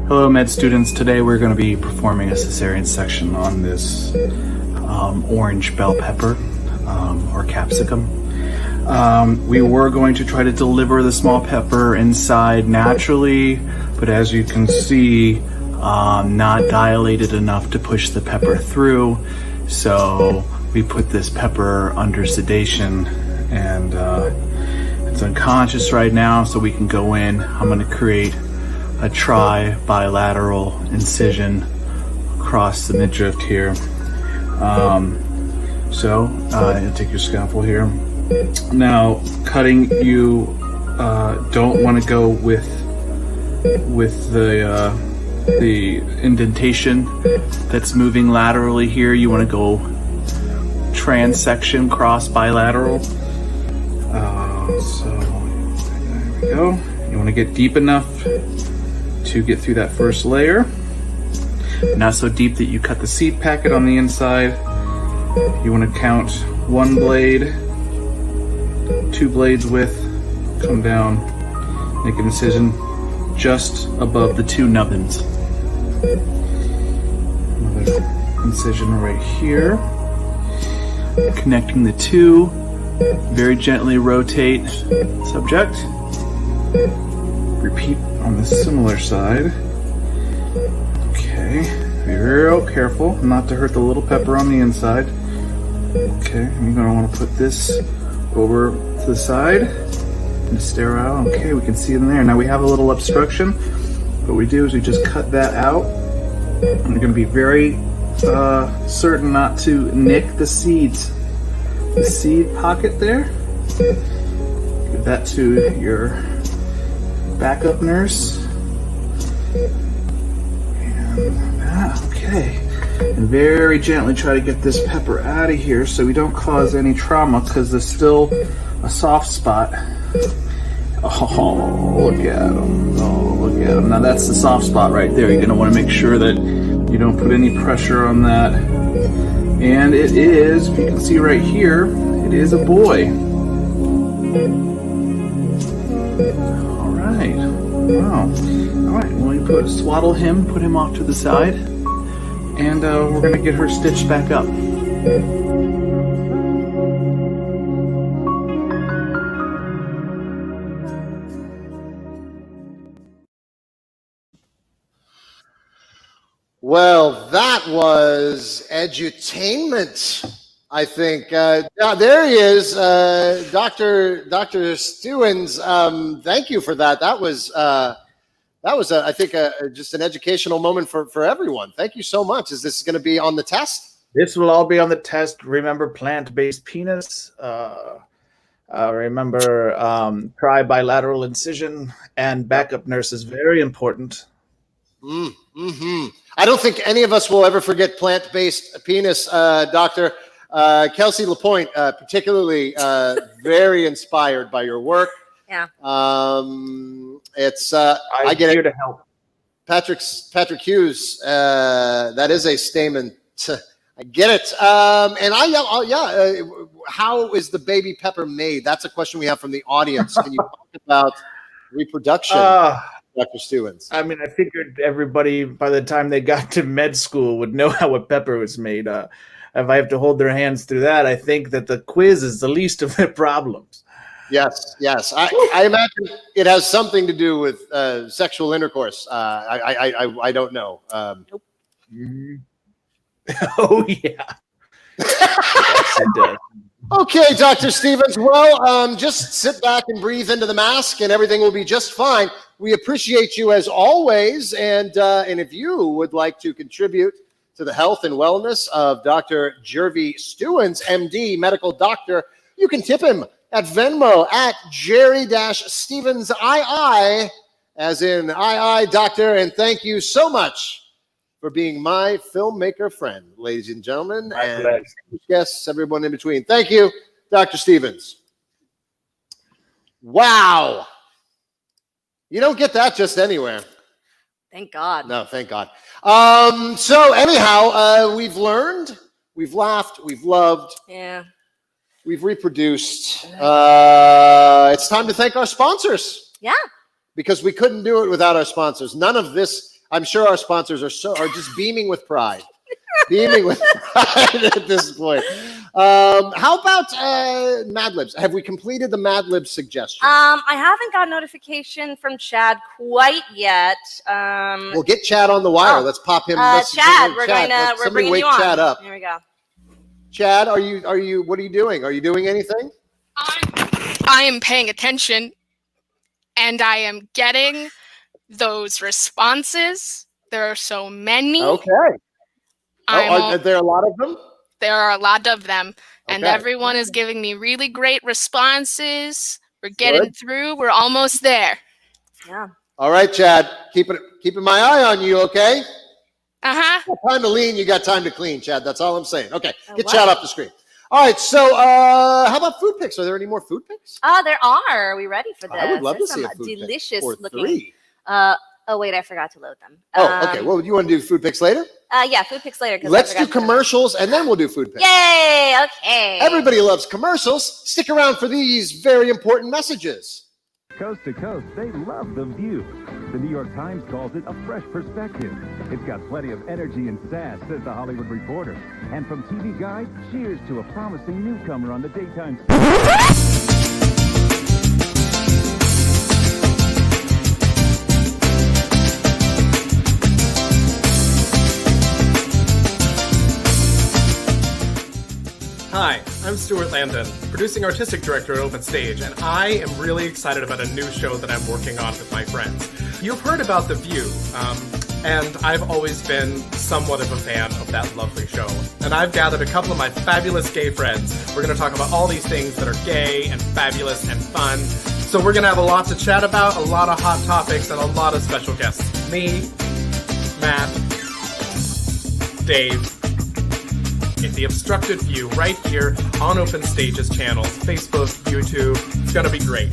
K: Hello, med students. Today we're going to be performing a cesarean section on this orange bell pepper or capsicum. We were going to try to deliver the small pepper inside naturally, but as you can see, not dilated enough to push the pepper through. So we put this pepper under sedation, and it's unconscious right now, so we can go in. I'm going to create a bilateral incision across the midriff here. You'll take your scalpel here. Now, cutting, you don't want to go with the indentation that's moving laterally here. You want to go transection, cross bilateral. So there we go. You want to get deep enough to get through that first layer. Not so deep that you cut the seed packet on the inside. You want to count 1 blade, 2 blades width, come down, make an incision just above the 2 nubbins. Another incision right here. Connecting the 2, very gently rotate subject. Repeat on the similar side. Okay, be real careful not to hurt the little pepper on the inside. Okay, you're going to want to put this over to the side and sterile. Okay, we can see it in there. Now we have a little obstruction. What we do is we just cut that out. And you're going to be very certain not to nick the seeds. The seed pocket there. Give that to your backup nurse. And that, okay. And very gently try to get this pepper out of here so we don't cause any trauma, because there's still a soft spot. Oh, look at him. Oh, look at him. Now that's the soft spot right there. You're going to want to make sure that you don't put any pressure on that. And it is, if you can see right here, it is a boy. All right. Wow. All right. Well, you swaddle him, put him off to the side, and we're going to get her stitched back up.
D: Well, that was edutainment, I think. There he is, Dr. Stevens. Thank you for that. That was I think, just an educational moment for everyone. Thank you so much. Is this going to be on the test?
J: This will all be on the test. Remember, plant-based penis. Remember, try bilateral incision, and backup nurse is very important.
D: I don't think any of us will ever forget plant-based penis, Doctor. Kelsey Lapointe, particularly very inspired by your work.
E: Yeah.
D: It's
J: I'm
D: get
J: here
D: it.
J: to help.
D: Patrick Hughes, that is a statement. I get it. How is the baby pepper made? That's a question we have from the audience. Can you talk about reproduction, Dr. Stevens?
J: I mean, I figured everybody, by the time they got to med school, would know how a pepper was made. If I have to hold their hands through that, I think that the quiz is the least of their problems.
D: Yes. I imagine it has something to do with sexual intercourse. I don't know.
E: Nope.
J: Oh, yeah. Yes, it does.
D: Okay, Dr. Stevens. Well, just sit back and breathe into the mask, and everything will be just fine. We appreciate you as always, and if you would like to contribute to the health and wellness of Dr. Jerry Stevens, MD, medical doctor, you can tip him at Venmo at Jerry-Stevens II, as in II Doctor, and thank you so much for being my filmmaker friend, ladies and gentlemen, and guests, everyone in between. Thank you, Dr. Stevens. Wow. You don't get that just anywhere.
E: Thank God.
D: No, thank God. So anyhow, we've learned, we've laughed, we've loved.
E: Yeah.
D: We've reproduced. It's time to thank our sponsors.
E: Yeah.
D: Because we couldn't do it without our sponsors. None of this, I'm sure our sponsors are just beaming with pride. Beaming with pride at this point. How about Mad Libs? Have we completed the Mad Libs suggestion?
E: I haven't got notification from Chad quite yet.
D: We'll get Chad on the wire. Let's pop him.
E: Chad, we're bringing
D: wake
E: you on.
D: Chad up.
E: Here we go.
D: Chad, what are you doing? Are you doing anything?
F: I am paying attention, and I am getting those responses. There are so many.
D: Okay. Are there a lot of them?
F: There are a lot of them, and
D: Okay.
F: everyone is giving me really great responses. We're getting through. We're almost there.
E: Yeah.
D: All right, Chad. Keeping my eye on you, okay?
F: Uh-huh.
D: Time to lean, you got time to clean, Chad. That's all I'm saying. Okay, get
E: wow.
D: Chad off the screen. All right, so how about food pics? Are there any more food pics?
E: There are. Are we ready for this?
D: I would love to
E: There's
D: see a
E: some
D: food pic
E: delicious
D: or
E: looking.
D: 3.
E: Oh wait, I forgot to load them.
D: Okay. Well, you want to do food pics later?
E: Yeah, food pics later. 'Cause I
D: Let's
E: forgot
D: do
E: to-
D: commercials and then we'll do food pics.
E: Yay! Okay.
D: Everybody loves commercials. Stick around for these very important messages.
L: Coast to coast, they love The View. The New York Times calls it a fresh perspective. It's got plenty of energy and sass, says The Hollywood Reporter. And from TV Guide, cheers to a promising newcomer on the daytime.
M: Hi, I'm Stuart Landon, producing artistic director at Open Stage, and I am really excited about a new show that I'm working on with my friends. You've heard about The View, and I've always been somewhat of a fan of that lovely show. And I've gathered a couple of my fabulous gay friends. We're going to talk about all these things that are gay and fabulous and fun. So we're going to have a lot to chat about, a lot of hot topics, and a lot of special guests. Me, Matt, Dave, in The Obstructed View right here on Open Stage's channels, Facebook, YouTube. It's going to be great.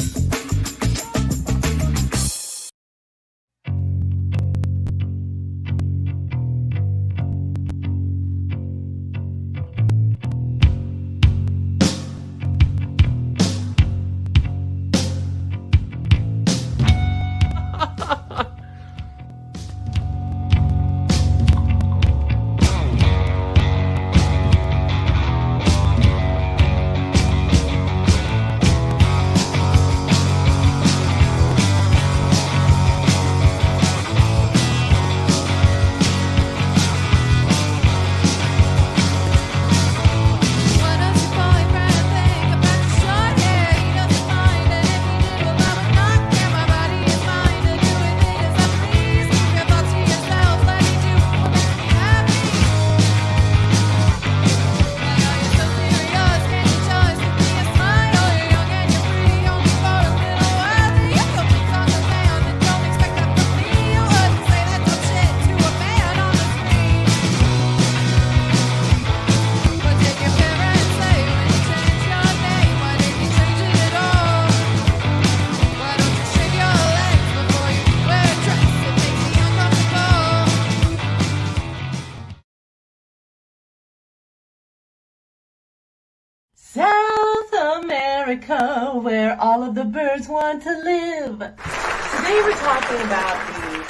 I: America, where all of the birds want to live. Today we're talking about the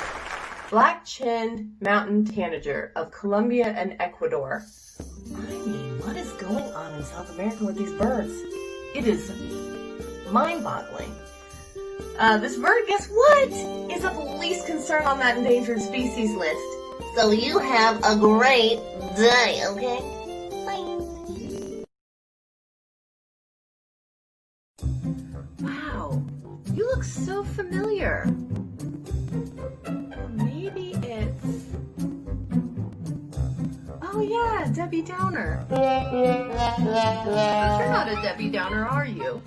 I: black-chinned mountain tanager of Colombia and Ecuador. I mean, what is going on in South America with these birds? It is mind-boggling. This bird, guess what? Is of least concern on that endangered species list. So you have a great day, okay? Wow, you look so familiar. Maybe it's... Oh yeah, Debbie Downer. But you're not a Debbie Downer, are you?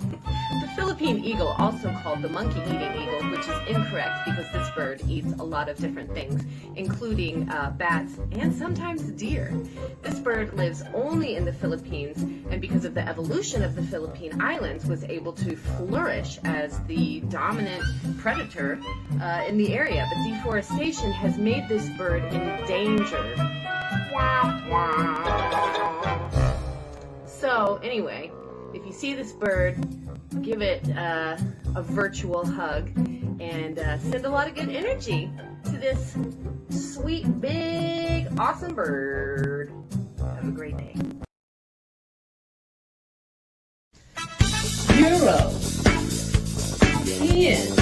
I: The Philippine eagle, also called the monkey-eating eagle, which is incorrect because this bird eats a lot of different things, including bats and sometimes deer. This bird lives only in the Philippines, and because of the evolution of the Philippine Islands, was able to flourish as the dominant predator in the area. But deforestation has made this bird endangered. So anyway, if you see this bird, give it a virtual hug and send a lot of good energy to this sweet, big, awesome bird. Have a great day.
N: Euro in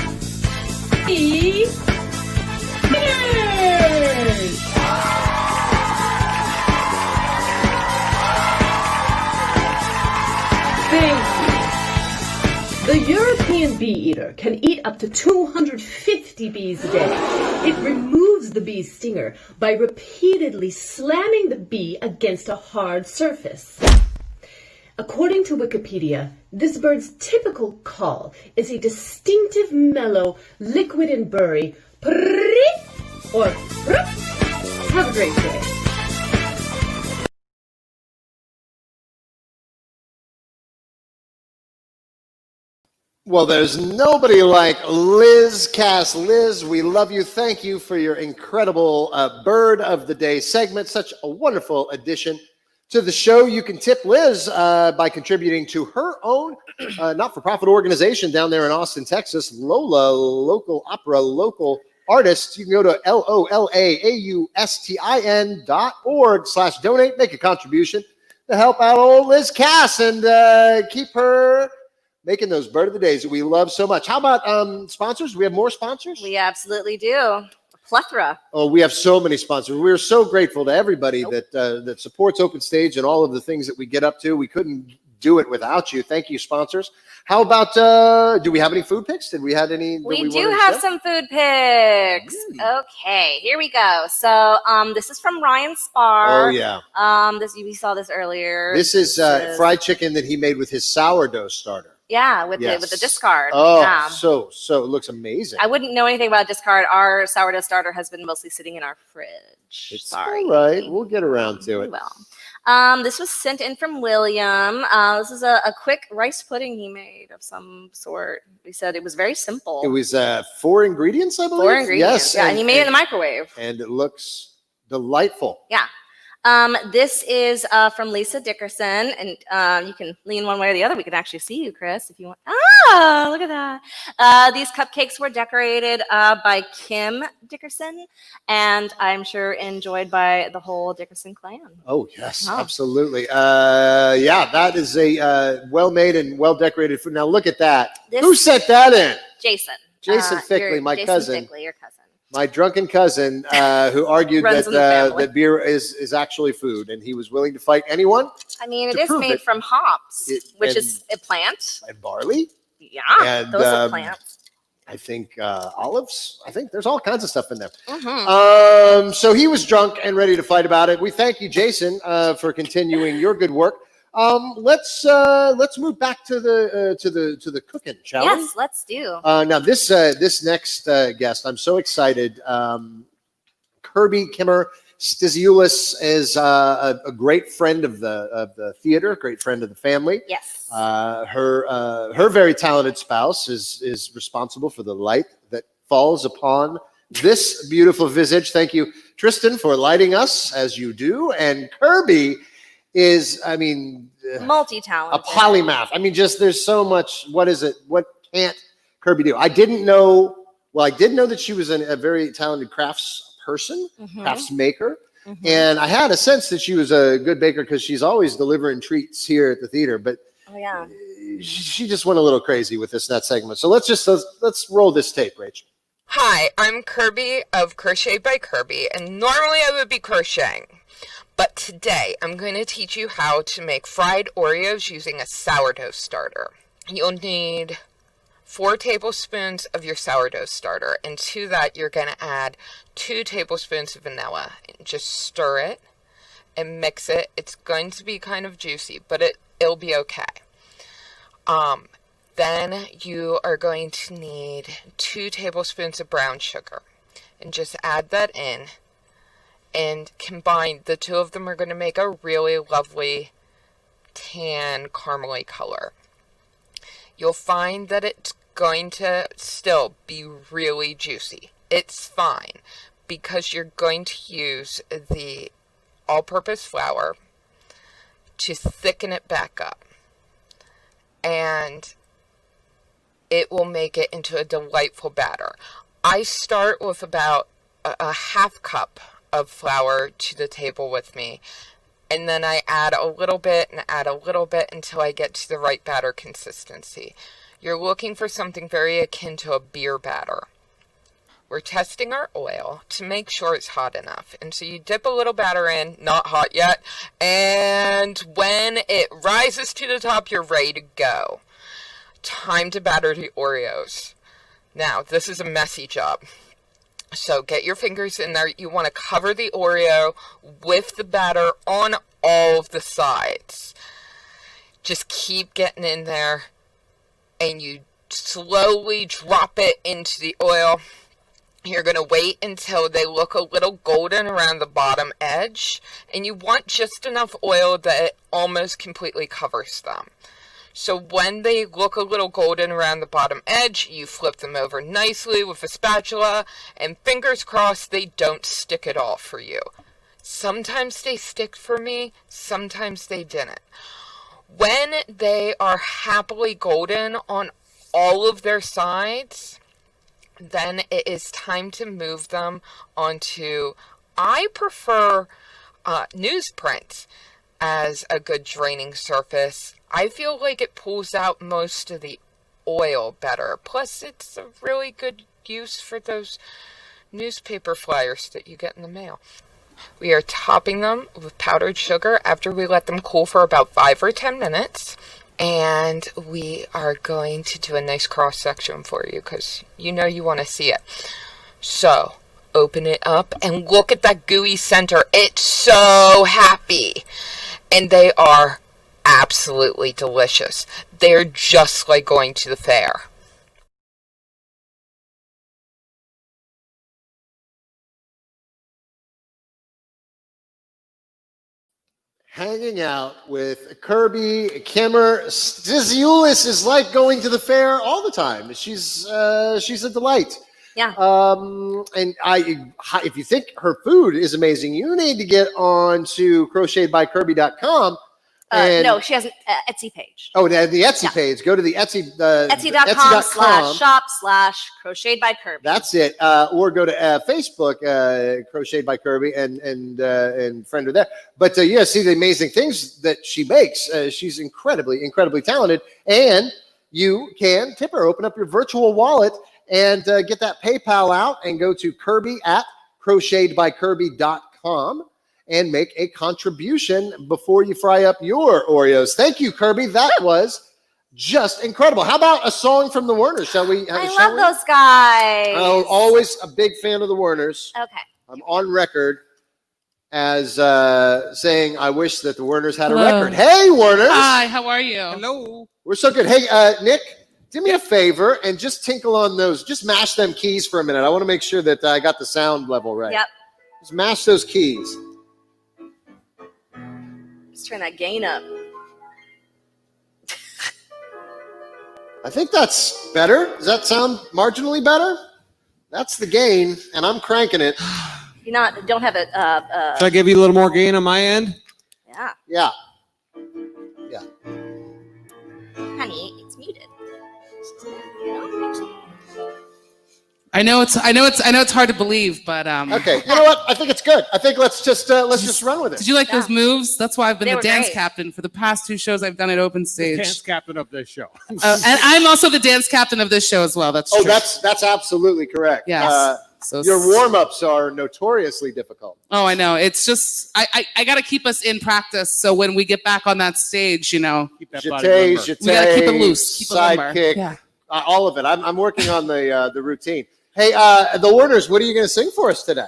I: The European bee eater can eat up to 250 bees a day. It removes the bee's stinger by repeatedly slamming the bee against a hard surface. According to Wikipedia, this bird's typical call is a distinctive mellow liquid and burry prrrr or prrrr. Have a great day.
D: Well, there's nobody like Liz Cass. Liz, we love you. Thank you for your incredible Bird of the Day segment. Such a wonderful addition to the show. You can tip Liz by contributing to her own not-for-profit organization down there in Austin, Texas, Lola, Local Opera, Local Artists. You can go to LOLAAUSTIN.org/donate, make a contribution to help out old Liz Cass and keep her making those Bird of the Days that we love so much. How about sponsors? Do we have more sponsors?
E: We absolutely do. A plethora.
D: Oh, we have so many sponsors. We're so grateful to everybody that supports Open Stage and all of the things that we get up to. We couldn't do it without you. Thank you, sponsors. How about, do we have any food picks? Did we have any?
E: We do have some food picks. Okay, here we go. So this is from Ryan Spar.
D: Oh, yeah.
E: We saw this earlier.
D: This is fried chicken that he made with his sourdough starter.
E: Yeah, with the discard.
D: Oh,
E: yeah.
D: so it looks amazing.
E: I wouldn't know anything about discard. Our sourdough starter has been mostly sitting in our fridge.
D: It's
E: Sorry.
D: all right. We'll get around to it.
E: Well, this was sent in from William. This is a quick rice pudding he made of some sort. He said it was very simple.
D: It was 4 ingredients, I believe.
E: 4 ingredients.
D: Yes.
E: Yeah, and he made it in the microwave.
D: And it looks delightful.
E: Yeah. This is from Lisa Dickerson, and you can lean one way or the other. We can actually see you, Chris, if you want. Ah, look at that. These cupcakes were decorated by Kim Dickerson, and I'm sure enjoyed by the whole Dickerson clan.
D: Oh, yes, absolutely. Yeah, that is a well-made and well-decorated food. Now, look at that. Who sent that in?
E: Jason.
D: Jason Fickley, my cousin.
E: Jason Fickley, your cousin.
D: My drunken cousin, who argued that beer is actually food, and he was willing to fight anyone.
E: I mean, it is made from hops, which is a plant.
D: And barley.
E: Yeah,
D: and,
E: those are plants.
D: I think olives. I think there's all kinds of stuff in there.
E: Mm-hmm.
D: So he was drunk and ready to fight about it. We thank you, Jason, for continuing your good work. Let's move back to the cooking, shall we?
E: Yes, let's do.
D: Now this next guest, I'm so excited. Kirby Keammerer-Stasiulis is a great friend of the theater, a great friend of the family.
E: Yes.
D: Her very talented spouse is responsible for the light that falls upon this beautiful visage. Thank you, Tristan, for lighting us as you do, and Kirby is, I mean,
E: multi-talented.
D: A polymath. I mean, just there's so much. What is it? What can't Kirby do? I didn't know. Well, I did know that she was a very talented crafts person, crafts maker. And I had a sense that she was a good baker because she's always delivering treats here at the theater. But she just went a little crazy with that segment. So let's roll this tape, Rach.
N: Hi, I'm Kirby of Crochet by Kirby, and normally I would be crocheting. But today I'm going to teach you how to make fried Oreos using a sourdough starter. You'll need 4 tablespoons of your sourdough starter, and to that you're going to add 2 tablespoons of vanilla. Just stir it and mix it. It's going to be kind of juicy, but it'll be okay. Then you are going to need 2 tablespoons of brown sugar, and just add that in and combine. The two of them are going to make a really lovely tan caramely color. You'll find that it's going to still be really juicy. It's fine because you're going to use the all-purpose flour to thicken it back up, and it will make it into a delightful batter. I start with about a half cup of flour to the table with me, and then I add a little bit and add a little bit until I get to the right batter consistency. You're looking for something very akin to a beer batter. We're testing our oil to make sure it's hot enough. And so you dip a little batter in, not hot yet, and when it rises to the top, you're ready to go. Time to batter the Oreos. Now, this is a messy job. So get your fingers in there. You want to cover the Oreo with the batter on all of the sides. Just keep getting in there, and you slowly drop it into the oil. You're going to wait until they look a little golden around the bottom edge, and you want just enough oil that it almost completely covers them. So when they look a little golden around the bottom edge, you flip them over nicely with a spatula, and fingers crossed they don't stick at all for you. Sometimes they stick for me, sometimes they didn't. When they are happily golden on all of their sides, then it is time to move them onto, I prefer newsprint as a good draining surface. I feel like it pulls out most of the oil better. Plus, it's a really good use for those newspaper flyers that you get in the mail. We are topping them with powdered sugar after we let them cool for about 5 or 10 minutes. And we are going to do a nice cross section for you because you know you want to see it. So, open it up and look at that gooey center. It's so happy. And they are absolutely delicious. They're just like going to the fair.
D: Hanging out with Kirby Keammerer-Stasiulis is like going to the fair all the time. She's a delight.
E: Yeah.
D: And if you think her food is amazing, you need to get on to crochetedbykirby.com.
E: No, she has an Etsy page.
D: Oh, the Etsy page. Go to the Etsy.
E: Etsy.com/shop/crocheted by Kirby.
D: That's it. Or go to Facebook, Crocheted by Kirby, and friend her there. But see the amazing things that she makes. She's incredibly talented. And you can tip her. Open up your virtual wallet and get that PayPal out and go to Kirby at crochetedbykirby.com. and make a contribution before you fry up your Oreos. Thank you, Kirby. That was just incredible. How about a song from the Werners? Shall we?
E: I love those guys.
D: Oh, always a big fan of the Werners.
E: Okay.
D: I'm on record as saying I wish that the Werners had a record.
C: Hello.
D: Hey, Werners.
C: Hi, how are you?
B: Hello.
D: We're so good. Hey, Nick, do me a favor and just tinkle on those. Just mash them keys for a minute. I want to make sure that I got the sound level right.
E: Yep.
D: Just mash those keys.
E: Let's turn that gain up.
D: I think that's better. Does that sound marginally better? That's the gain, and I'm cranking it.
E: You don't have a.
B: Should I give you a little more gain on my end?
E: Yeah.
D: Yeah. got?
E: Honey, it's muted.
C: I know it's hard to believe, but
D: Okay, you know what? I think it's good. I think let's just run with it.
C: Did you like those moves? That's why I've been
E: They
C: the
E: were
C: dance
E: great.
C: captain for the past 2 shows I've done at Open Stage.
B: Dance captain of this show.
C: And I'm also the dance captain of this show as well. That's true.
D: That's absolutely correct.
C: Yes.
D: Your warm-ups are notoriously difficult.
C: Oh, I know. It's just I got to keep us in practice so when we get back on that stage, you know,
B: Keep that
D: Jeté,
B: body limber.
C: we got to keep it loose, keep it limber.
D: sidekick,
C: Yeah.
D: all of it. I'm working on the routine. Hey, the Werners, what are you going to sing for us today?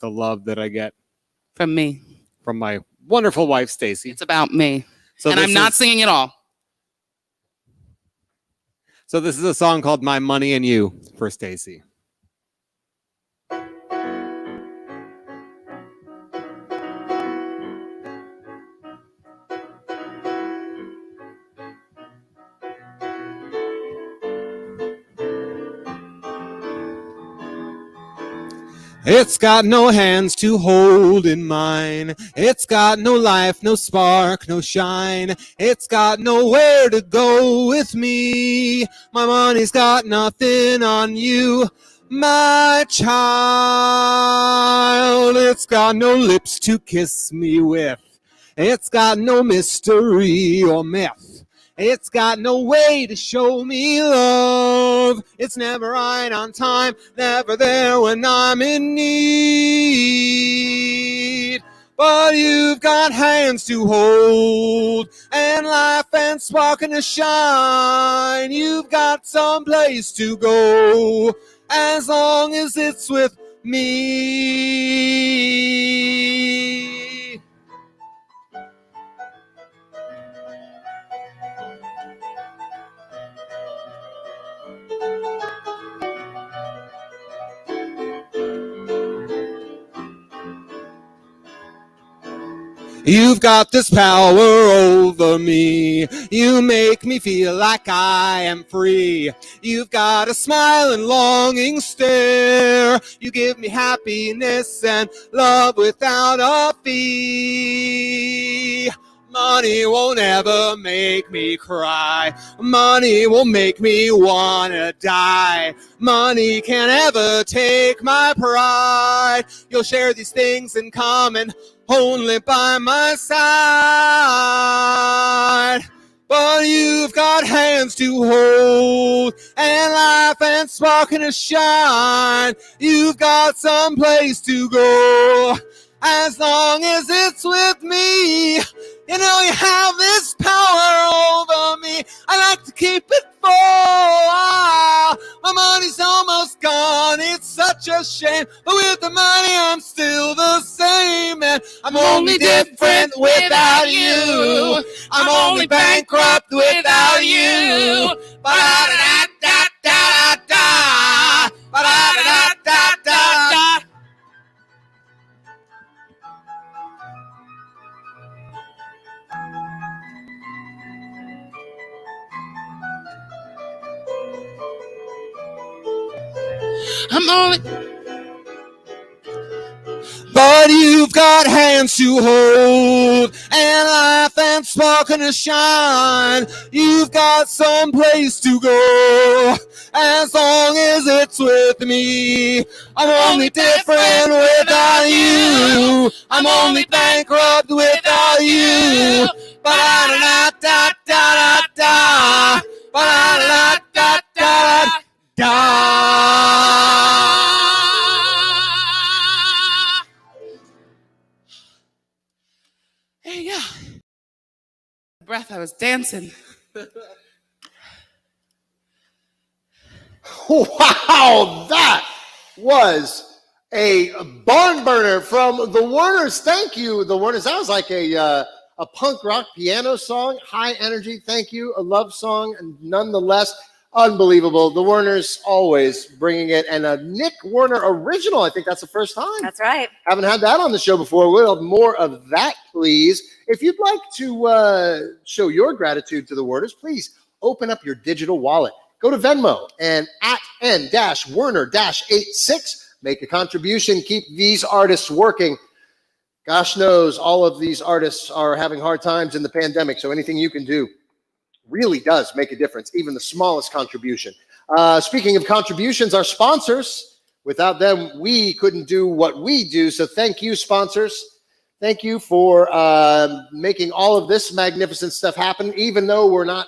B: The love that I get
C: From me.
B: from my wonderful wife, Stacy.
C: It's about me.
B: So
C: And
B: this
C: I'm not
B: is-
C: singing at all.
B: So this is a song called "My Money and You" for Stacy. It's got no hands to hold in mine. It's got no life, no spark, no shine. It's got nowhere to go with me. My money's got nothing on you, my child. It's got no lips to kiss me with. It's got no mystery or myth. It's got no way to show me love. It's never right on time, never there when I'm in need. But you've got hands to hold and life and spark and a shine. You've got some place to go as long as it's with me. You've got this power over me. You make me feel like I am free. You've got a smile and longing stare. You give me happiness and love without a fee. Money won't ever make me cry. Money will make me wanna die. Money can't ever take my pride. You'll share these things in common only by my side. But you've got hands to hold and life and spark and a shine. You've got some place to go as long as it's with me. You know you have this power over me. I like to keep it for a while. My money's almost gone, it's such a shame. But with the money I'm still the same. And I'm only different without you. I'm only bankrupt without you. Ba-da-da-da-da-da. Ba-da-da-da-da-da.
C: I'm only.
B: But you've got hands to hold and life and spark and a shine. You've got some place to go as long as it's with me. I'm only different without you. I'm only bankrupt without you. Ba-da-da-da-da-da-da. Ba-da-da-da-da-da-da.
C: There you go. Breath, I was dancing.
D: Wow, that was a barn burner from the Werners. Thank you, the Werners. That was like a a punk rock piano song, high energy, thank you, a love song, and nonetheless, unbelievable. The Werners always bringing it, and a Nick Werner original. I think that's the first time.
E: That's right.
D: Haven't had that on the show before. We'll have more of that, please. If you'd like to show your gratitude to the Werners, please open up your digital wallet. Go to Venmo and at N-Werner-86. Make a contribution. Keep these artists working. Gosh knows all of these artists are having hard times in the pandemic, so anything you can do really does make a difference, even the smallest contribution. Speaking of contributions, our sponsors, without them, we couldn't do what we do. So thank you, sponsors. Thank you for making all of this magnificent stuff happen. Even though we're not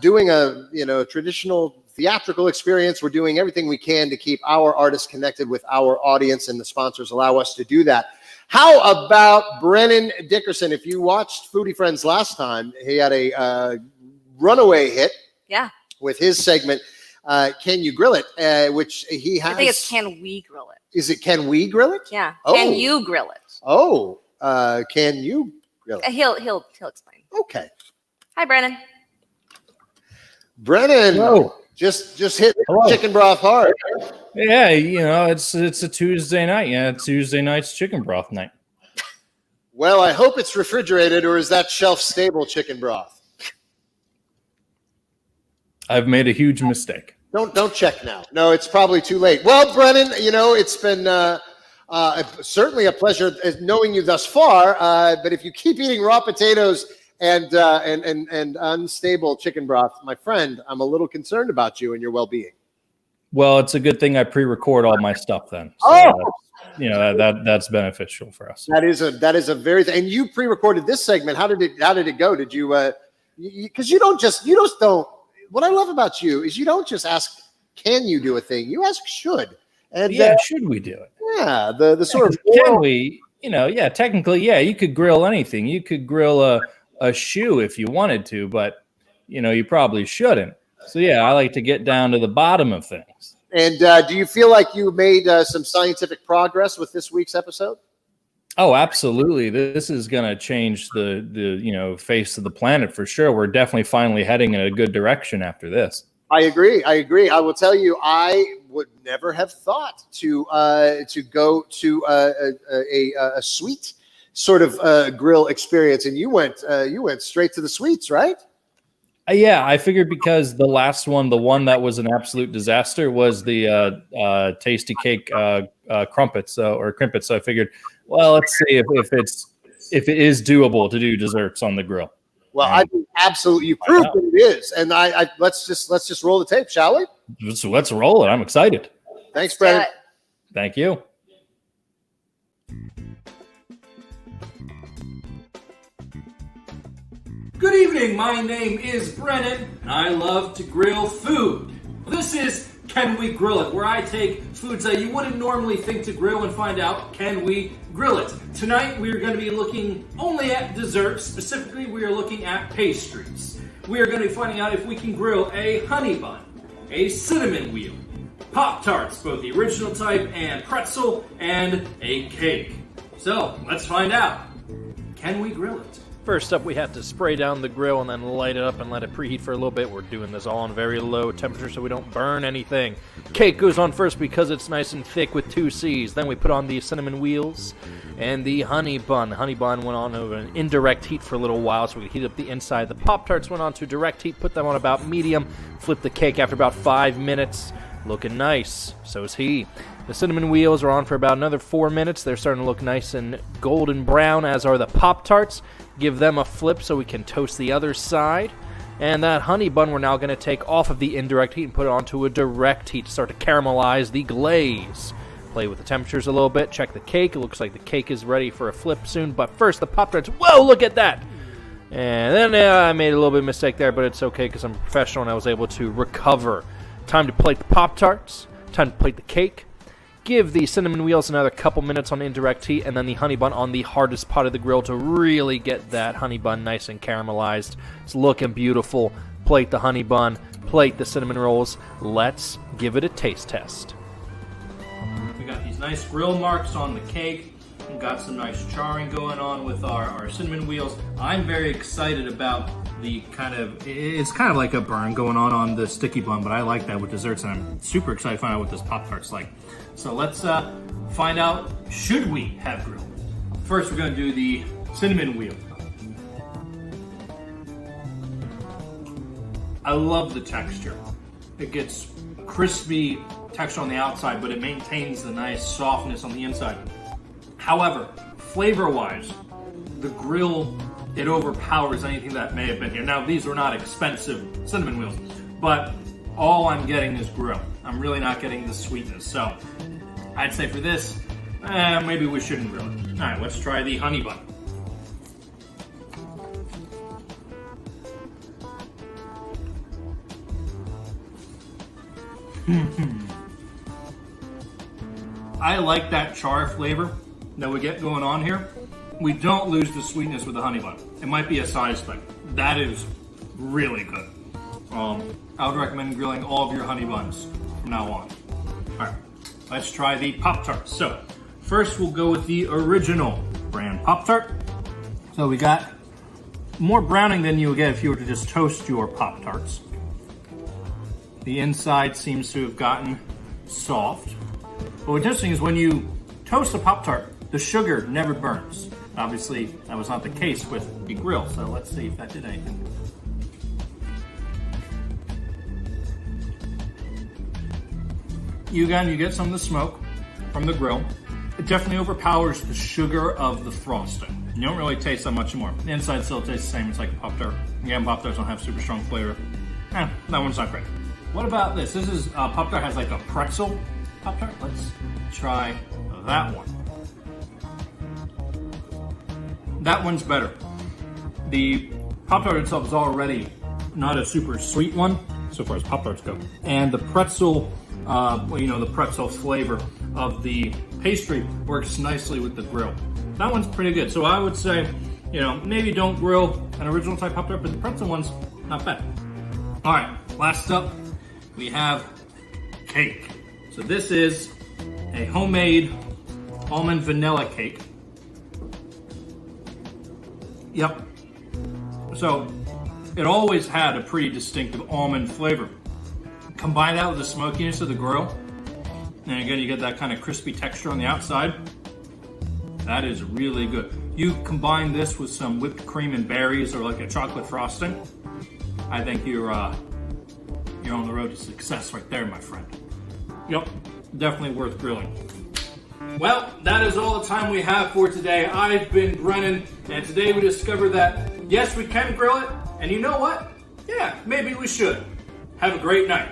D: doing a traditional theatrical experience, we're doing everything we can to keep our artists connected with our audience, and the sponsors allow us to do that. How about Brennen Dickerson? If you watched Foodie Friends last time, he had a runaway hit.
E: Yeah.
D: With his segment, Can You Grill It? Which he has.
E: I think it's Can We Grill It?
D: Is it Can We Grill It?
E: Yeah.
D: Oh.
E: Can you grill it?
D: Oh, Can You Grill It?
E: He'll explain.
D: Okay.
E: Hi, Brennen.
D: Brennen.
O: Hello.
D: Just hit chicken broth hard.
O: Yeah, it's a Tuesday night. Yeah, Tuesday night's chicken broth night.
D: Well, I hope it's refrigerated, or is that shelf-stable chicken broth?
O: I've made a huge mistake.
D: Don't check now. No, it's probably too late. Well, Brennen, it's been certainly a pleasure knowing you thus far. But if you keep eating raw potatoes and unstable chicken broth, my friend, I'm a little concerned about you and your well-being.
O: Well, it's a good thing I pre-record all my stuff then. So that's beneficial for us.
D: That is a very and you pre-recorded this segment. How did it go? Did you because you don't. What I love about you is you don't just ask, can you do a thing? You ask, should. And
O: should we do it?
D: Yeah, the sort of
O: can we? Technically, you could grill anything. You could grill a shoe if you wanted to, but you probably shouldn't. So I like to get down to the bottom of things.
D: And do you feel like you made some scientific progress with this week's episode?
O: Oh, absolutely. This is going to change the face of the planet for sure. We're definitely finally heading in a good direction after this.
D: I agree. I will tell you, I would never have thought to go to a sweet sort of grill experience, and you went straight to the sweets, right?
O: Yeah, I figured because the last one, the one that was an absolute disaster, was the tasty cake crumpets or crimpets. So I figured, well, let's see if it is doable to do desserts on the grill.
D: Well, I think absolutely, you proved that it is, and I let's just roll the tape, shall we?
O: Let's roll it. I'm excited.
D: Thanks, Brennen.
O: Thank you.
P: Good evening, my name is Brennen, and I love to grill food. This is Can We Grill It, where I take foods that you wouldn't normally think to grill and find out, can we grill it? Tonight, we are going to be looking only at desserts. Specifically, we are looking at pastries. We are going to be finding out if we can grill a honey bun, a cinnamon wheel, Pop-Tarts, both the original type and pretzel, and a cake. So, let's find out. Can we grill it?
Q: First up, we have to spray down the grill and then light it up and let it preheat for a little bit. We're doing this all on very low temperature so we don't burn anything. Cake goes on first because it's nice and thick with 2 C's. Then we put on the cinnamon wheels and the honey bun. The honey bun went on over an indirect heat for a little while so we could heat up the inside. The Pop-Tarts went on to direct heat, put them on about medium, flip the cake after about 5 minutes. Looking nice. So is he. The cinnamon wheels are on for about another 4 minutes. They're starting to look nice and golden brown, as are the Pop-Tarts. Give them a flip so we can toast the other side. And that honey bun we're now going to take off of the indirect heat and put it onto a direct heat to start to caramelize the glaze. Play with the temperatures a little bit. Check the cake. It looks like the cake is ready for a flip soon. But first, the Pop-Tarts. Whoa, look at that! And then I made a little bit of a mistake there, but it's okay because I'm a professional and I was able to recover. Time to plate the Pop-Tarts. Time to plate the cake. Give the cinnamon wheels another couple minutes on indirect heat, and then the honey bun on the hardest part of the grill to really get that honey bun nice and caramelized. It's looking beautiful. Plate the honey bun, plate the cinnamon rolls. Let's give it a taste test.
P: We got these nice grill marks on the cake. We've got some nice charring going on with our cinnamon wheels. I'm very excited about the it's kind of like a burn going on the sticky bun, but I like that with desserts, and I'm super excited to find out what this Pop-Tart's like. So let's find out, should we have grill? First, we're gonna do the cinnamon wheel. I love the texture. It gets crispy texture on the outside, but it maintains the nice softness on the inside. However, flavor-wise, the grill, it overpowers anything that may have been here. Now, these were not expensive cinnamon wheels, but all I'm getting is grill. I'm really not getting the sweetness. So I'd say for this, maybe we shouldn't grill it. All right, let's try the honey bun. I like that char flavor that we get going on here. We don't lose the sweetness with the honey bun. It might be a size thing. That is really good. I would recommend grilling all of your honey buns from now on. All right, let's try the Pop-Tarts. So first we'll go with the original brand Pop-Tart. So we got more browning than you would get if you were to just toast your Pop-Tarts. The inside seems to have gotten soft. But what's interesting is when you toast a Pop-Tart, the sugar never burns. Obviously, that was not the case with the grill, so let's see if that did anything. You get some of the smoke from the grill. It definitely overpowers the sugar of the frosting. You don't really taste that much more. The inside still tastes the same. It's like a Pop-Tart. Again, Pop-Tarts don't have super strong flavor. That one's not great. What about this? This is Pop-Tart has like a pretzel Pop-Tart. Let's try that one. That one's better. The Pop-Tart itself is already not a super sweet one, so far as Pop-Tarts go. And the pretzel, the pretzel flavor of the pastry works nicely with the grill. That one's pretty good. So I would say, maybe don't grill an original type Pop-Tart, but the pretzel one's not bad. All right, last up, we have cake. So this is a homemade almond vanilla cake. Yep. So it always had a pretty distinctive almond flavor. Combine that with the smokiness of the grill, and again, you get that kind of crispy texture on the outside. That is really good. You combine this with some whipped cream and berries or like a chocolate frosting, I think you're on the road to success right there, my friend. Yep, definitely worth grilling. Well, that is all the time we have for today. I've been Brennan, and today we discovered that, yes, we can grill it, and you know what? Yeah, maybe we should. Have a great night.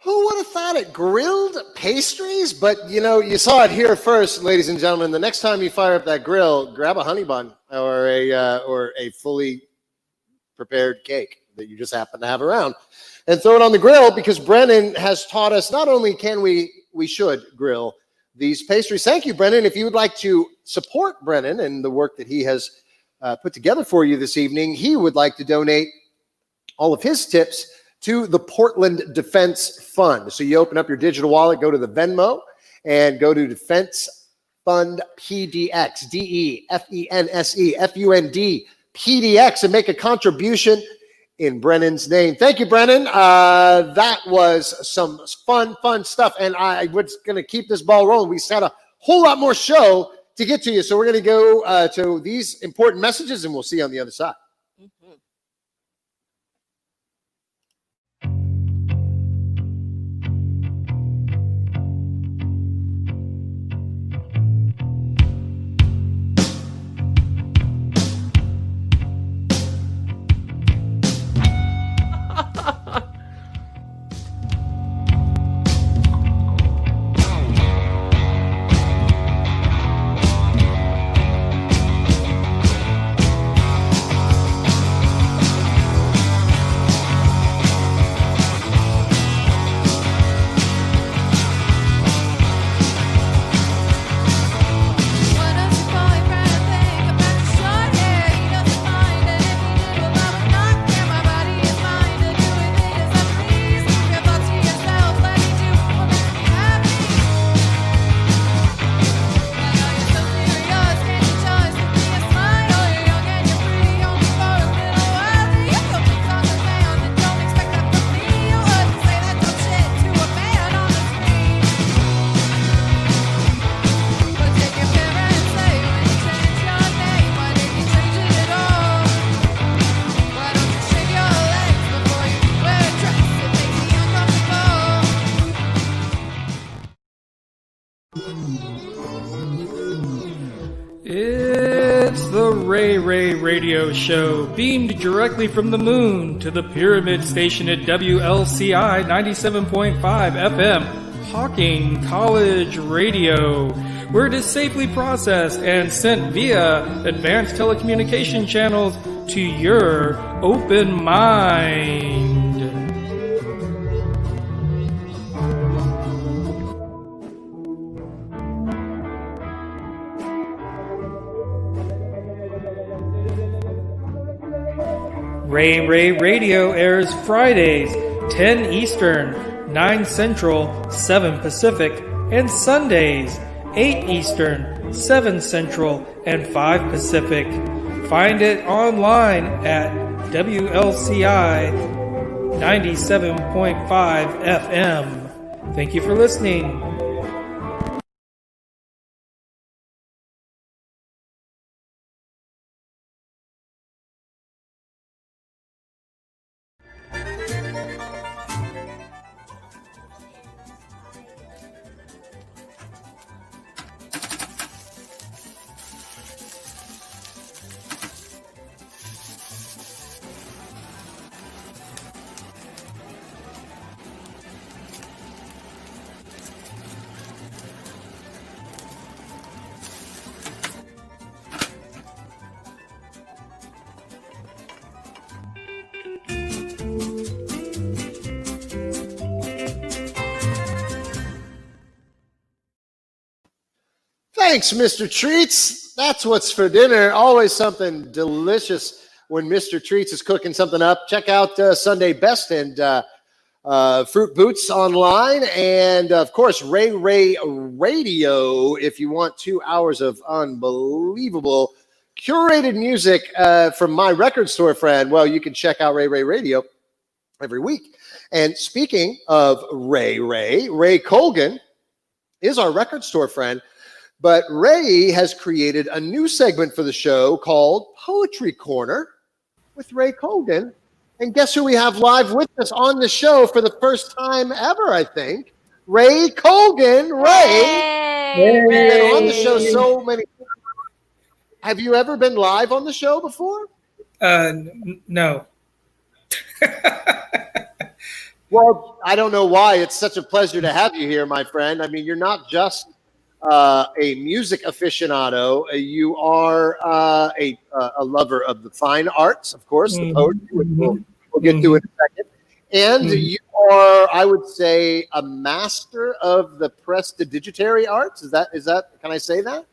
D: Who would have thought it? Grilled pastries? But, you saw it here first, ladies and gentlemen. The next time you fire up that grill, grab a honey bun or a fully prepared cake that you just happen to have around and throw it on the grill, because Brennan has taught us not only can we should grill these pastries. Thank you, Brennan. If you would like to support Brennan and the work that he has put together for you this evening, he would like to donate all of his tips to the Portland Defense Fund. So you open up your digital wallet, go to the Venmo, and go to Defense Fund PDX, DEFENSE FUND PDX, and make a contribution in Brennan's name. Thank you, Brennan. That was some fun stuff, and I was going to keep this ball rolling. We had a whole lot more show to get to you, so we're going to go to these important messages, and we'll see you on the other side.
R: radio show beamed directly from the moon to the Pyramid Station at WLCI 97.5 FM, Hawking College Radio, where it is safely processed and sent via advanced telecommunication channels to your open mind. Ray Ray Radio airs Fridays, 10 Eastern, 9 Central, 7 Pacific, and Sundays, 8 Eastern, 7 Central, and 5 Pacific. Find it online at WLCI 97.5 FM. Thank you for listening.
D: Thanks, Mr. Treats. That's what's for dinner. Always something delicious when Mr. Treats is cooking something up. Check out Sunday Best and Fruit Boots online. And, of course, Ray Ray Radio if you want 2 hours of unbelievable curated music from my record store friend. Well, you can check out Ray Ray Radio every week. And speaking of Ray Colgan is our record store friend. But Ray has created a new segment for the show called Poetry Corner with Ray Colgan. And guess who we have live with us on the show for the first time ever, I think? Ray Colgan. Ray. You've been on the show so many times. Have you ever been live on the show before?
R: No.
D: Well, I don't know why. It's such a pleasure to have you here, my friend. I mean, you're not just a music aficionado. You are a lover of the fine arts, of course, the poetry, which we'll get to in a second. And you are, I would say, a master of the prestidigitary arts. Is that? Can I say that?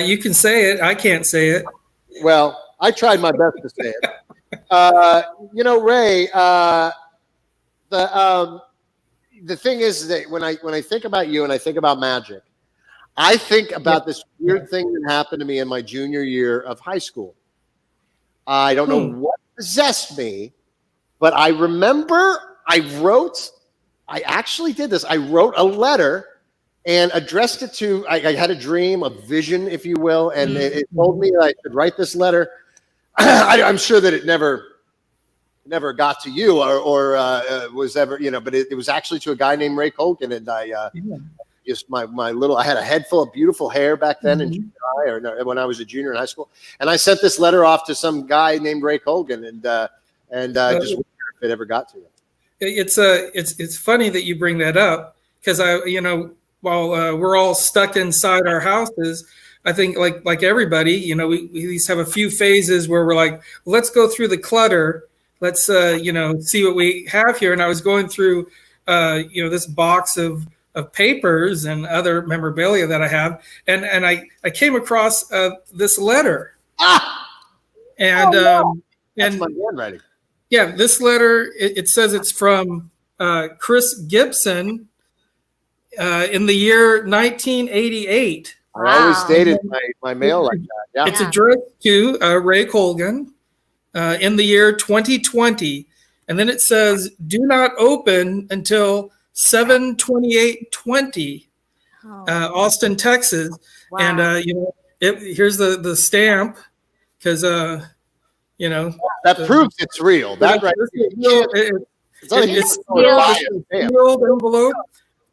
R: You can say it. I can't say it.
D: Well, I tried my best to say it. Ray, the thing is that when I think about you and I think about magic, I think about this weird thing that happened to me in my junior year of high school. I don't know what possessed me, but I remember I actually did this. I wrote a letter and addressed it to, I had a dream, a vision, if you will, and it told me that I could write this letter. I'm sure that it never got to you or was ever, but it was actually to a guy named Ray Colgan, and just my little, I had a head full of beautiful hair back then in junior high, or no, when I was a junior in high school, and I sent this letter off to some guy named Ray Colgan, and just wondered if it ever got to you.
R: It's funny that you bring that up, because while we're all stuck inside our houses, I think like everybody, we at least have a few phases where we're like, let's go through the clutter. Let's see what we have here. And I was going through this box of papers and other memorabilia that I have, and I came across this letter. And
D: that's my handwriting.
R: Yeah, this letter, it says it's from Chris Gibson in the year 1988.
D: I always dated my mail like that. Yeah.
R: It's addressed to Ray Colgan in the year 2020. And then it says, do not open until 7/28/20, Austin, Texas. Wow. And, here's the stamp, because,
D: that proves it's real. That right.
R: It's sealed envelope.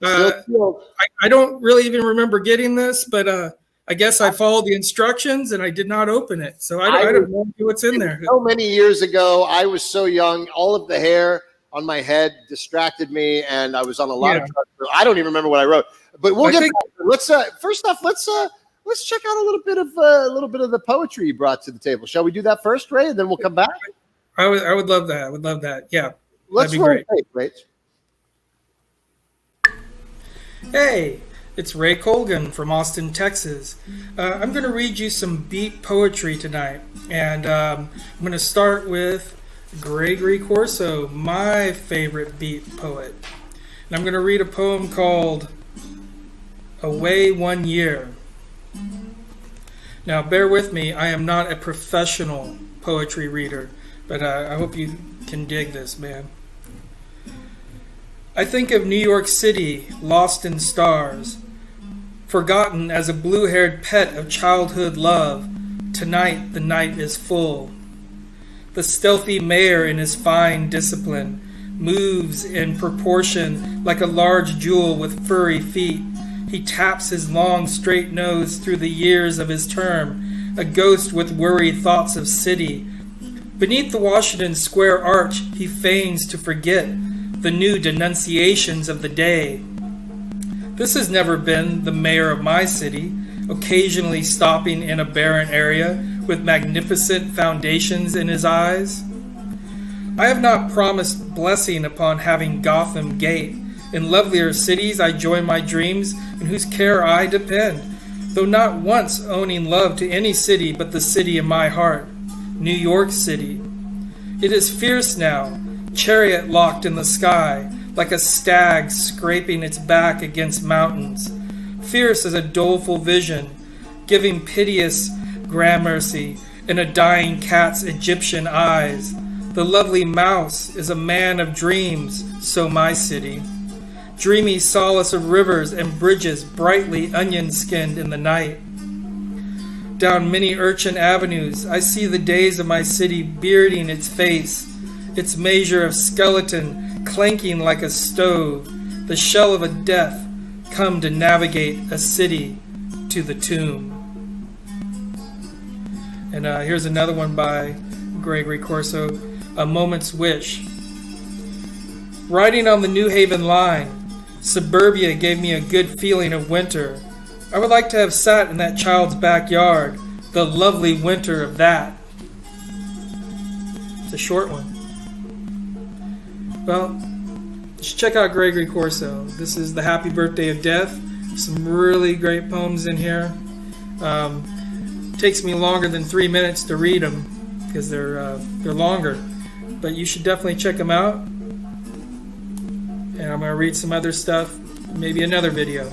R: I don't really even remember getting this, but I guess I followed the instructions and I did not open it. So I don't know what's in there.
D: So many years ago, I was so young, all of the hair on my head distracted me, and I was on a lot of drugs. So I don't even remember what I wrote. But we'll get back. Let's first off, let's check out a little bit of the poetry you brought to the table. Shall we do that first, Ray, and then we'll come back?
R: I would love that. I would love that. Yeah.
D: Let's
R: that'd be
D: roll
R: great.
D: tape, Rach.
R: Hey, it's Ray Colgan from Austin, Texas. I'm going to read you some beat poetry tonight. And I'm going to start with Gregory Corso, my favorite beat poet. And I'm going to read a poem called Away 1 Year. Now, bear with me. I am not a professional poetry reader, but I hope you can dig this, man. I think of New York City, lost in stars, forgotten as a blue-haired pet of childhood love. Tonight the night is full. The stealthy mayor in his fine discipline moves in proportion like a large jewel with furry feet. He taps his long straight nose through the years of his term, a ghost with worried thoughts of city. Beneath the Washington Square arch he feigns to forget the new denunciations of the day. This has never been the mayor of my city, occasionally stopping in a barren area with magnificent foundations in his eyes. I have not promised blessing upon having Gotham Gate. In lovelier cities I join my dreams, in whose care I depend, though not once owning love to any city but the city in my heart, New York City. It is fierce now, chariot locked in the sky, like a stag scraping its back against mountains. Fierce as a doleful vision, giving piteous gramercy in a dying cat's Egyptian eyes. The lovely mouse is a man of dreams, so my city. Dreamy solace of rivers and bridges brightly onion-skinned in the night. Down many urchin avenues, I see the days of my city bearding its face, its measure of skeleton clanking like a stove, the shell of a death come to navigate a city to the tomb. And here's another one by Gregory Corso, A Moment's Wish. Riding on the New Haven line, suburbia gave me a good feeling of winter. I would like to have sat in that child's backyard, the lovely winter of that. It's a short one. Well, just check out Gregory Corso. This is The Happy Birthday of Death. Some really great poems in here. Takes me longer than 3 minutes to read them because they're longer. But you should definitely check them out. And I'm going to read some other stuff, maybe another video.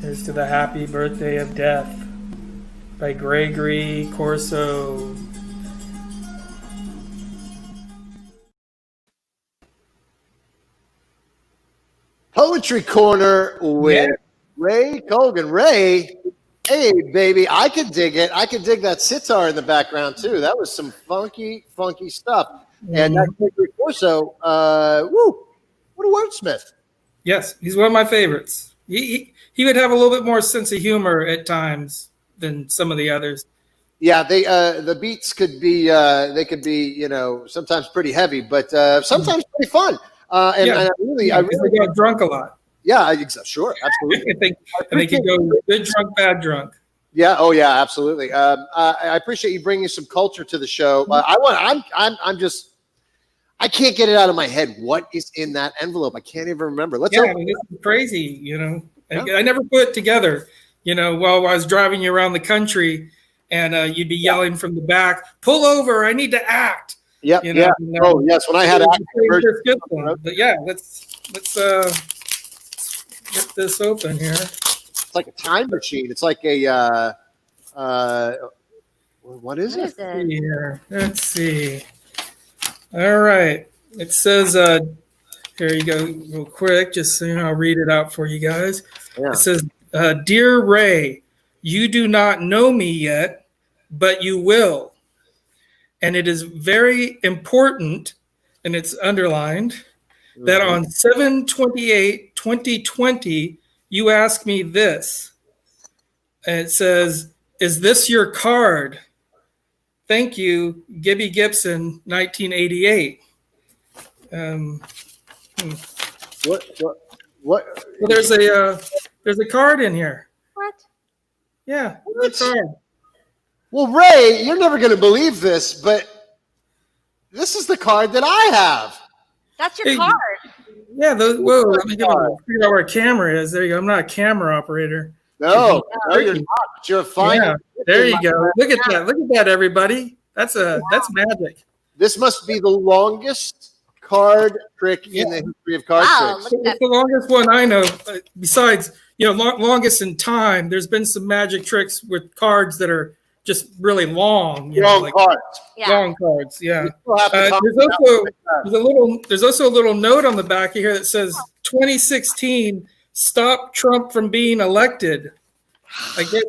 R: Here's to The Happy Birthday of Death by Gregory Corso.
D: Poetry Corner with Ray Colgan. Ray, hey, baby, I could dig it. I could dig that sitar in the background, too. That was some funky, funky stuff. And that Gregory Corso, woo, what a wordsmith.
R: Yes, he's one of my favorites. He would have a little bit more sense of humor at times than some of the others.
D: Yeah, the beats could be sometimes pretty heavy, but sometimes pretty fun. And I really
R: got drunk a lot.
D: Yeah, sure, absolutely.
R: they could go good drunk, bad drunk.
D: Yeah. Oh, yeah. Absolutely. I appreciate you bringing some culture to the show. I can't get it out of my head. What is in that envelope? I can't even remember.
R: This is crazy. Yeah. I never put it together. While I was driving you around the country, and you'd be yelling from the back, "Pull over! I need to act."
D: Yeah. Oh, yes. When I had
R: but yeah, let's get this open here.
D: It's like a time machine. It's like a what is it?
R: Here, let's see. All right, it says here you go, real quick. Just so I'll read it out for you guys. Yeah. It says, "Dear Ray, you do not know me yet, but you will. And it is very important," and it's underlined, "that on 7/28/2020, you ask me this, and it says, "Is this your card? Thank you, Gibby Gibson, 1988."
D: What?
R: Well, there's a card in here.
E: What?
R: Yeah.
D: What?
R: Card.
D: Well, Ray, you're never going to believe this, but this is the card that I have.
E: That's your card.
R: Yeah. Whoa. Let me figure out where a camera is. There you go. I'm not a camera operator.
D: No, you're not. But you're fine.
R: Yeah, there you go. Look at that. Look at that, everybody. That's magic.
D: This must be the longest card trick in the history of card tricks.
R: It's the longest one I know. Besides, longest in time. There's been some magic tricks with cards that are just really long.
D: Long cards.
R: Long cards. Yeah.
D: There's
R: also a little note on the back of here that says 2016. Stop Trump from being elected. I guess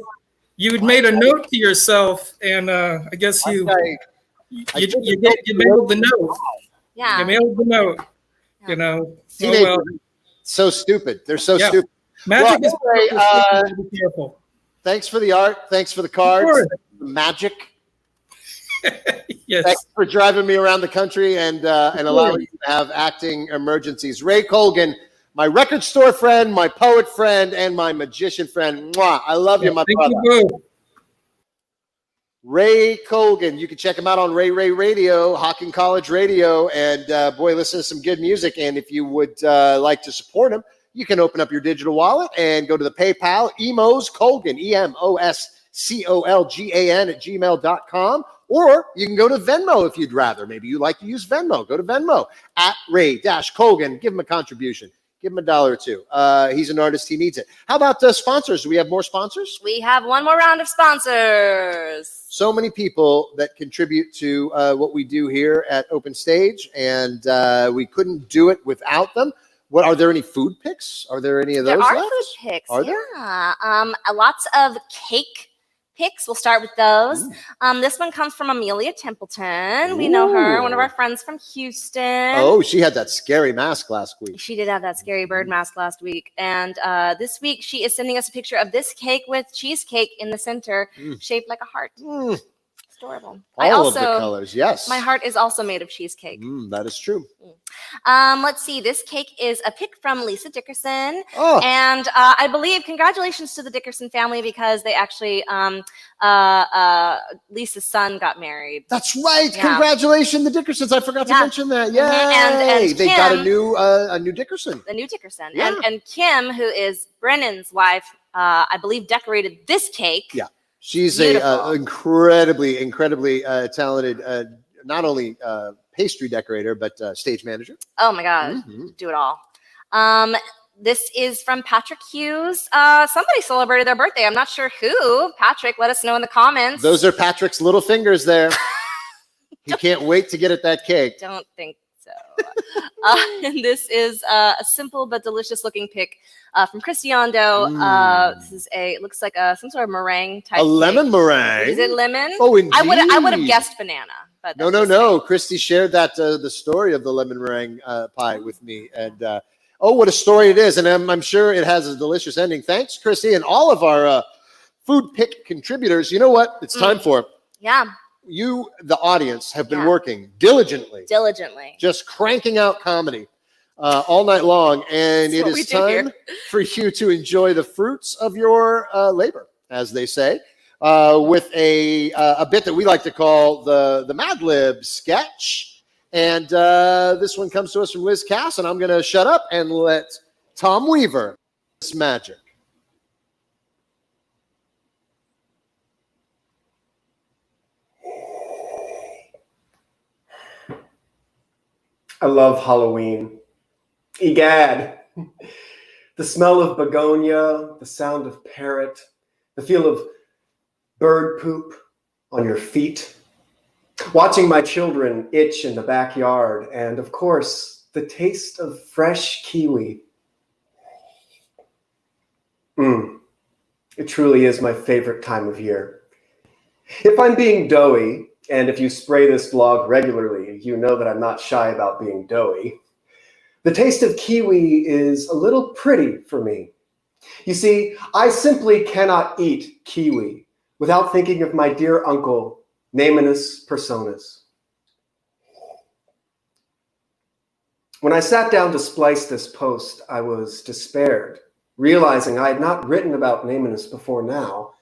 R: you had made a note to yourself, and I guess you mailed the note.
E: Yeah.
R: You mailed the note.
D: Teenagers, so stupid. They're so stupid.
R: Magic is
D: be careful. Thanks for the art. Thanks for the cards. Magic.
R: Yes.
D: Thanks for driving me around the country and allowing me to have acting emergencies. Ray Colgan, my record store friend, my poet friend, and my magician friend. Mwah. I love you, my brother.
R: You both.
D: Ray Colgan. You can check him out on Ray Radio, Hocking College Radio, and boy, listen to some good music. And if you would like to support him, you can open up your digital wallet and go to the PayPal, Emos Colgan, EMOSCOLGAN @gmail.com. Or you can go to Venmo if you'd rather. Maybe you like to use Venmo. Go to Venmo @Ray-Colgan. Give him a contribution. Give him $1 or $2. He's an artist. He needs it. How about sponsors? Do we have more sponsors?
E: We have one more round of sponsors.
D: So many people that contribute to what we do here at Open Stage, and we couldn't do it without them. What are there any food picks? Are there any of those
E: There are
D: left?
E: food picks.
D: Are there?
E: Lots of cake picks. We'll start with those. This one comes from Amelia Templeton. We know her, one of our friends from Houston.
D: Oh, she had that scary mask last week.
E: She did have that scary bird mask last week. And this week, she is sending us a picture of this cake with cheesecake in the center, shaped like a heart. It's adorable.
D: All of the colors, yes.
E: My heart is also made of cheesecake.
D: That is true.
E: Let's see. This cake is a pic from Lisa Dickerson.
D: Oh.
E: And I believe congratulations to the Dickerson family because they actually, Lisa's son got married.
D: That's right.
E: Yeah.
D: Congratulations, the Dickersons. I forgot to mention that. Yay.
E: And
D: they got a
E: Kim-
D: new Dickerson.
E: The new Dickerson.
D: Yeah.
E: And Kim, who is Brennan's wife, I believe decorated this cake.
D: Yeah. She's
E: Beautiful.
D: a incredibly talented, not only pastry decorator, but stage manager.
E: Oh my God. Do it all. This is from Patrick Hughes. Somebody celebrated their birthday. I'm not sure who. Patrick, let us know in the comments.
D: Those are Patrick's little fingers there. He can't wait to get at that cake.
E: Don't think so. And this is a simple but delicious looking pic from Cristiano. This is it looks like some sort of meringue type.
D: A lemon meringue.
E: Is it lemon?
D: Oh, indeed.
E: I would have guessed banana. But
D: No. Christy shared that the story of the lemon meringue pie with me, and what a story it is! And I'm sure it has a delicious ending. Thanks, Christy, and all of our food pick contributors. You know what? It's time for.
E: Yeah.
D: You, the audience, have been working diligently, just cranking out comedy all night long, and it is time for you to enjoy the fruits of your labor, as they say. With a bit that we like to call the Mad Libs Sketch. And this one comes to us from Liz Cass, and I'm going to shut up and let Tom Weaver this magic.
S: I love Halloween. Egad. The smell of begonia, the sound of parrot, the feel of bird poop on your feet, watching my children itch in the backyard, and of course, the taste of fresh kiwi. It truly is my favorite time of year. If I'm being doughy, and if you spray this blog regularly, you know that I'm not shy about being doughy. The taste of kiwi is a little pretty for me. You see, I simply cannot eat kiwi without thinking of my dear uncle, Namenus Personus. When I sat down to splice this post, I was despaired, realizing I had not written about Namenus before now.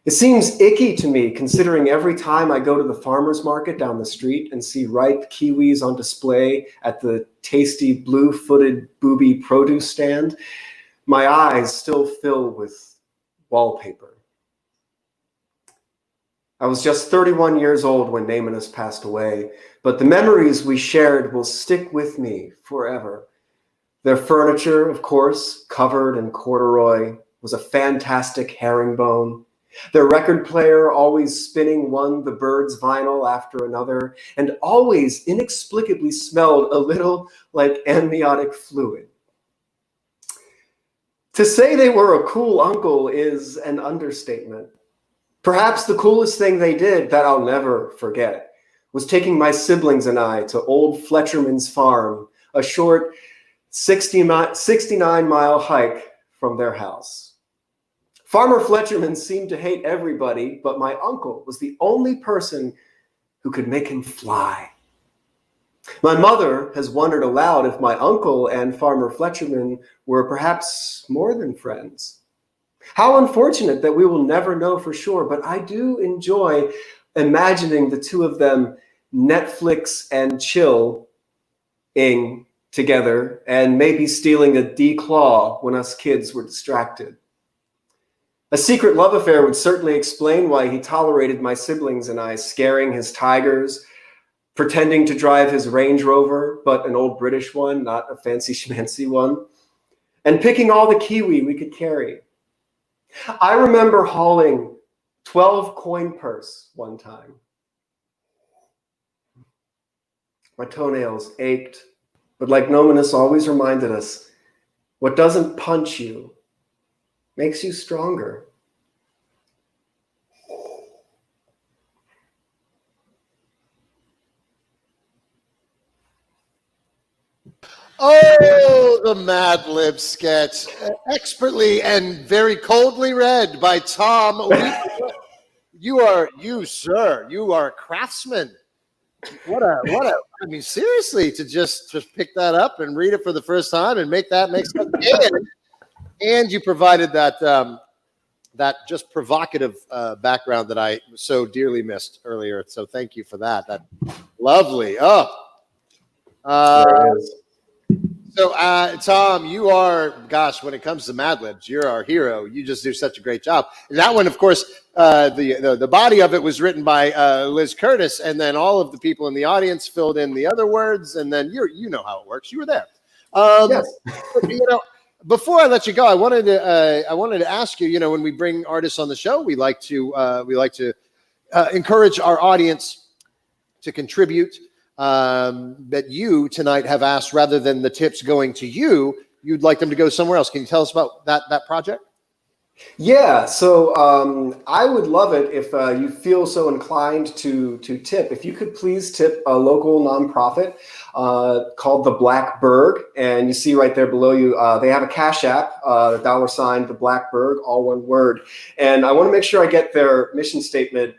S: It seems icky to me, considering every time I go to the farmer's market down the street and see ripe kiwis on display at the tasty blue-footed booby produce stand, my eyes still fill with wallpaper. I was just 31 years old when Namenus passed away, but the memories we shared will stick with me forever. Their furniture, of course, covered in corduroy, was a fantastic herringbone. Their record player, always spinning one the Byrds vinyl after another, and always inexplicably smelled a little like amniotic fluid. To say they were a cool uncle is an understatement. Perhaps the coolest thing they did that I'll never forget was taking my siblings and I to old Fletcherman's farm, a short 69-mile hike from their house. Farmer Fletcherman seemed to hate everybody, but my uncle was the only person who could make him fly. My mother has wondered aloud if my uncle and Farmer Fletcherman were perhaps more than friends. How unfortunate that we will never know for sure, but I do enjoy imagining the two of them Netflix and chill-ing together and maybe stealing a D-claw when us kids were distracted. A secret love affair would certainly explain why he tolerated my siblings and I scaring his tigers, pretending to drive his Range Rover, but an old British one, not a fancy schmancy one, and picking all the kiwi we could carry. I remember hauling 12 coin purse one time. My toenails ached, but like Nominus always reminded us, what doesn't punch you makes you stronger.
D: Oh, the Mad Libs sketch, expertly and very coldly read by Tom. You, sir, you are a craftsman. I mean, seriously, to just pick that up and read it for the first time and make sense. And you provided that just provocative background that I so dearly missed earlier. So thank you for that. That's lovely. There it is. So, Tom, you are, gosh, when it comes to Mad Libs, you're our hero. You just do such a great job. And that one, of course, the body of it was written by Liz Curtis, and then all of the people in the audience filled in the other words, and then you know how it works. You were there. Yes. Before I let you go, I wanted to ask you. When we bring artists on the show, we like to encourage our audience to contribute. That you tonight have asked, rather than the tips going to you, you'd like them to go somewhere else. Can you tell us about that project?
S: Yeah, so I would love it if you feel so inclined to tip. If you could please tip a local nonprofit called the Black Berg, and you see right there below you, they have a Cash App, $, the Black Berg, all one word. And I want to make sure I get their mission statement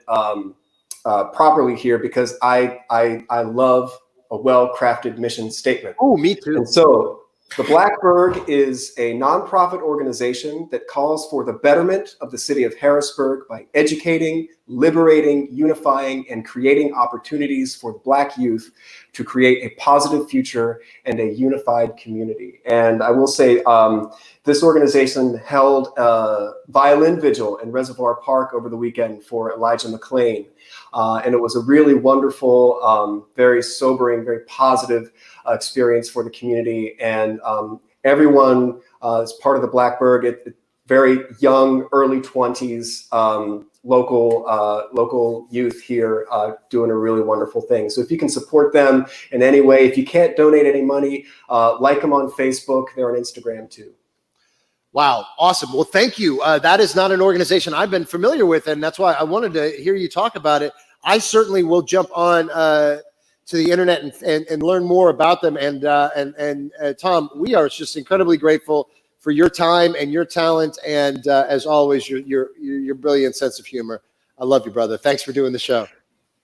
S: properly here, because I love a well-crafted mission statement.
D: Oh, me too.
S: And so the Black Berg is a nonprofit organization that calls for the betterment of the city of Harrisburg by educating, liberating, unifying, and creating opportunities for the Black youth to create a positive future and a unified community. And I will say, this organization held a violin vigil in Reservoir Park over the weekend for Elijah McClain. And it was a really wonderful, very sobering, very positive experience for the community. And everyone is part of the Black Berg, very young, early 20s, local youth here doing a really wonderful thing. So if you can support them in any way, if you can't donate any money, like them on Facebook, they're on Instagram too.
D: Wow, awesome. Well, thank you. That is not an organization I've been familiar with, and that's why I wanted to hear you talk about it. I certainly will jump on to the internet and learn more about them. And Tom, we are just incredibly grateful for your time and your talent, and as always, your brilliant sense of humor. I love you, brother. Thanks for doing the show.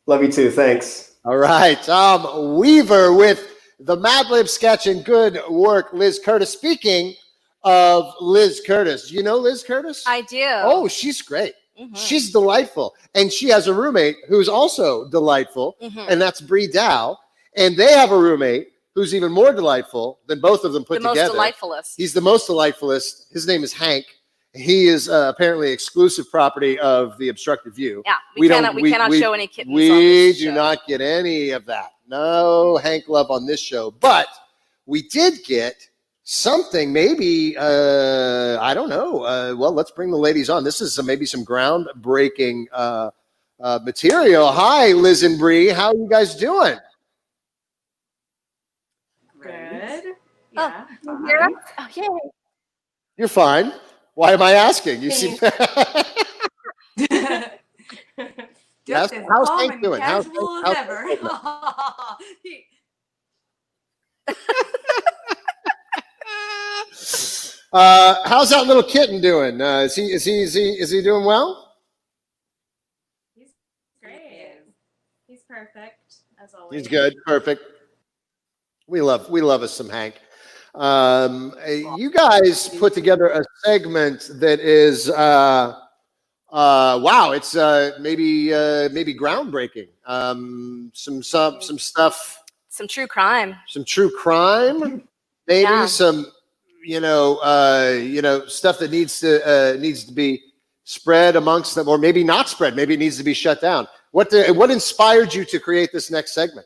S: Love you too. Thanks.
D: All right. Tom Weaver with the Mad Libs Sketch, and good work, Liz Curtis. Speaking of Liz Curtis, do you know Liz Curtis?
E: I do.
D: Oh, she's great. She's delightful. And she has a roommate who's also delightful, and that's Bree Dow. And they have a roommate who's even more delightful than both of them put together.
E: The most delightfulest.
D: He's the most delightfulest. His name is Hank. He is apparently exclusive property of the Obstructed View.
E: Yeah, we cannot show any kittens on
D: We
E: this
D: do
E: show.
D: not get any of that. No Hank love on this show. But we did get something, maybe, I don't know. Well, let's bring the ladies on. This is maybe some groundbreaking material. Hi, Liz and Bree. How are you guys doing?
T: Good.
E: Yeah. Oh, yay.
D: You're fine. Why am I asking? You seem.
T: Just as
D: how's
T: calm
D: Hank
T: and
D: doing? How's
T: casual
D: Hank-
T: as ever.
D: How's that little kitten doing? Is he doing well?
T: He's great. He's perfect as always.
D: He's good. Perfect. We love us some Hank. You guys put together a segment that is wow, it's maybe groundbreaking. Some stuff.
E: Some true crime.
D: Some true crime. Maybe
E: Yeah.
D: some stuff that needs to be spread amongst them, or maybe not spread. Maybe it needs to be shut down. What inspired you to create this next segment?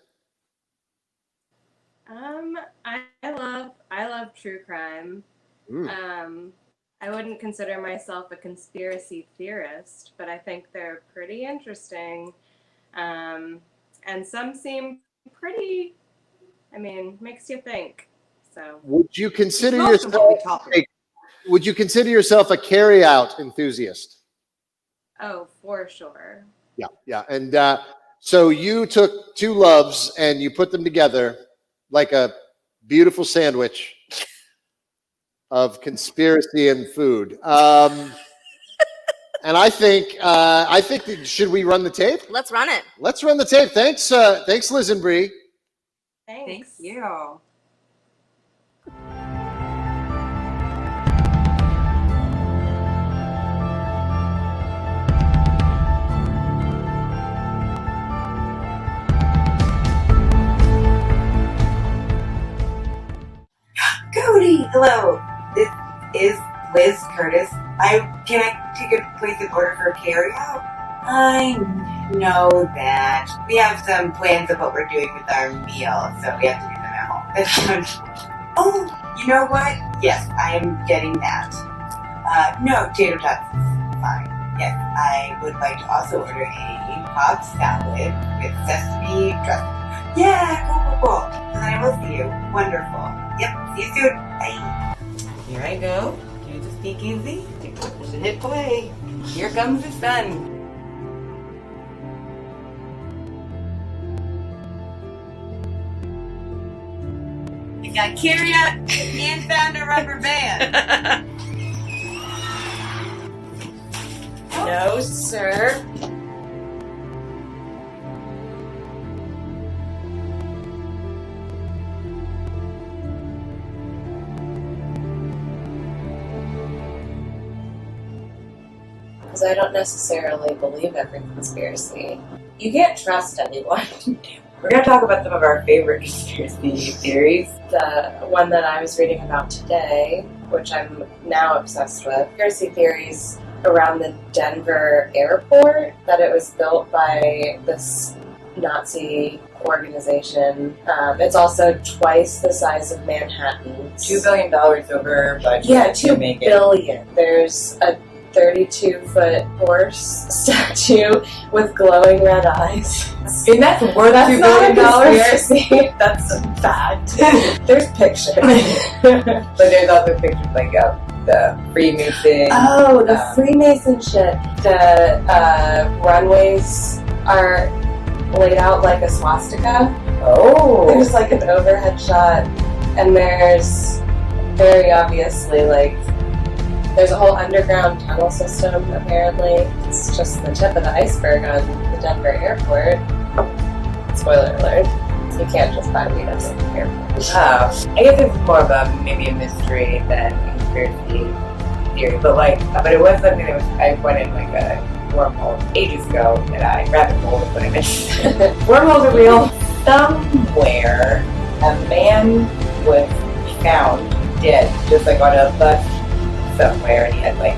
T: I love true crime. I wouldn't consider myself a conspiracy theorist, but I think they're pretty interesting. And some seem pretty, makes you think. So
D: Would you consider
T: Most of what we talk about.
D: Would you consider yourself a carry-out enthusiast?
T: Oh, for sure.
D: Yeah. And so you took two loves and you put them together like a beautiful sandwich of conspiracy and food. And I think should we run the tape?
E: Let's run it.
D: Let's run the tape. Thanks, Liz and Bree.
T: Thank you.
U: Cody, hello. This is Liz Curtis. Can I take a place of order for a carryout? I know that. We have some plans of what we're doing with our meal, so we have to do them at home. Oh, you know what? Yes, I am getting that. No, tater tots is fine. Yes, I would like to also order a Cobb salad with sesame dressing. Yeah, cool. And then I will see you. Wonderful. Yep, see you soon. Bye. Here I go. Here's the speakeasy. Just hit play. Here comes the sun. You got carryout and found a rubber band. No, sir.
V: Because I don't necessarily believe every conspiracy. You can't trust anyone.
U: We're going to talk about some of our favorite conspiracy theories.
V: The one that I was reading about today, which I'm now obsessed with, conspiracy theories around the Denver airport, that it was built by this Nazi organization. It's also twice the size of Manhattan.
U: $2 billion over budget.
V: Yeah,
U: to
V: $2
U: make
V: billion. There's a 32-foot horse statue with glowing red eyes.
U: And that's worth $2 billion.
V: Conspiracy. That's a fact. There's pictures.
U: But there's also pictures like of the Freemason.
V: Oh, the Freemason shit. The runways are laid out like a swastika.
U: Oh.
V: There's like an overhead shot, and there's very obviously, like, there's a whole underground tunnel system, apparently. It's just the tip of the iceberg on the Denver airport. Spoiler alert. You can't just buy weed at the airport.
U: I guess it's more of maybe a mystery than a conspiracy theory, but it was something that I went in like a wormhole ages ago that I rabbit hole is what I meant. Wormholes are real. Somewhere, a man was found dead, just like on a bus somewhere, and he had like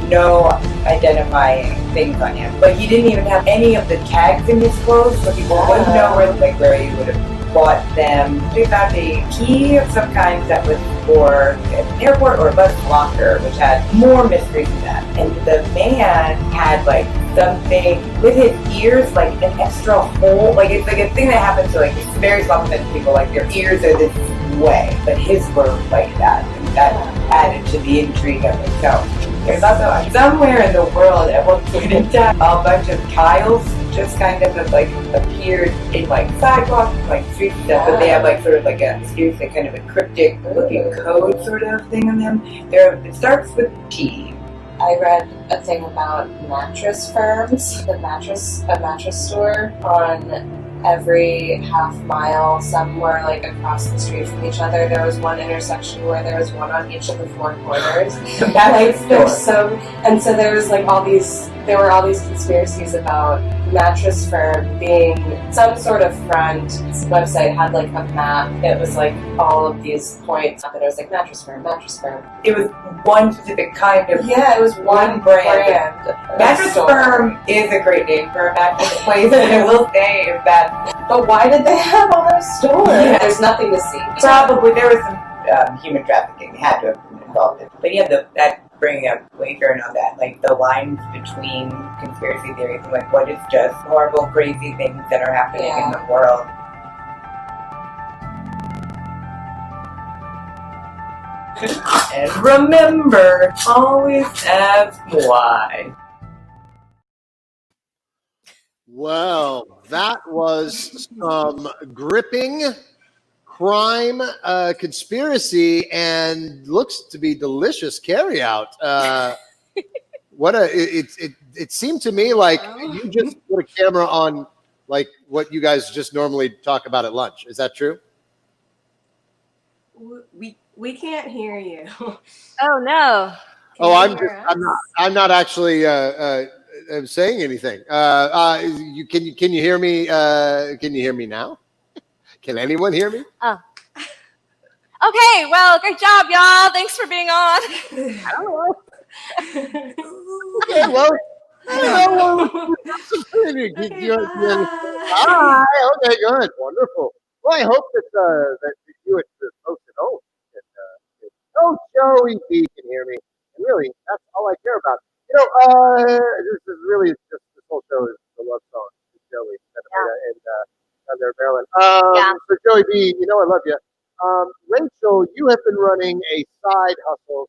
U: no identifying things on him. But he didn't even have any of the tags in his clothes, so people wouldn't know where he would have bought them. They found a key of some kind that was for an airport or a bus locker, which had more mystery than that. And the man had like something with his ears, like an extra hole. Like it's like a thing that happens to like very small percentage of people, like their ears are this way, but his were like that. And that added to the intrigue of it. So there's also somewhere in the world at one point in time, a bunch of tiles just kind of have like appeared in like sidewalks, like street stuff, but they have like sort of like a seriously kind of a cryptic looking code sort of thing on them. It starts with T.
V: I read a thing about mattress firms. A mattress store on every half mile, somewhere like across the street from each other. There was one intersection where there was one on each of the four corners. And so there was like there were all these conspiracies about mattress firm being some sort of front. This website had like a map. It was like all of these points, but it was like mattress firm.
U: It was one specific kind of
V: it was one brand.
U: Mattress Firm is a great name for a mattress place, and I will say is that.
V: But why did they have all those stores? Yeah. There's nothing to see.
U: Probably there was some human trafficking had to have been involved in. But yeah, that bringing up Wafer and all that, like the lines between conspiracy theories and like what is just horrible, crazy things that are happening in the world. And remember, always ask why.
D: Well, that was some gripping crime conspiracy and looks to be delicious carryout. It seemed to me like you just put a camera on like what you guys just normally talk about at lunch. Is that true?
T: We can't hear you.
E: Oh no.
D: I'm not actually saying anything. Can you hear me? Can you hear me now? Can anyone hear me?
E: Oh. Okay. Well, great job, y'all. Thanks for being on.
D: Okay. Well. Hi. Okay. Good. Wonderful. Well, I hope that you and the folks at home Joey B can hear me. And really, that's all I care about. This is really just this whole show is the love song to Joey and down there in Maryland. So Joey B, I love you. Rachel, you have been running a side hustle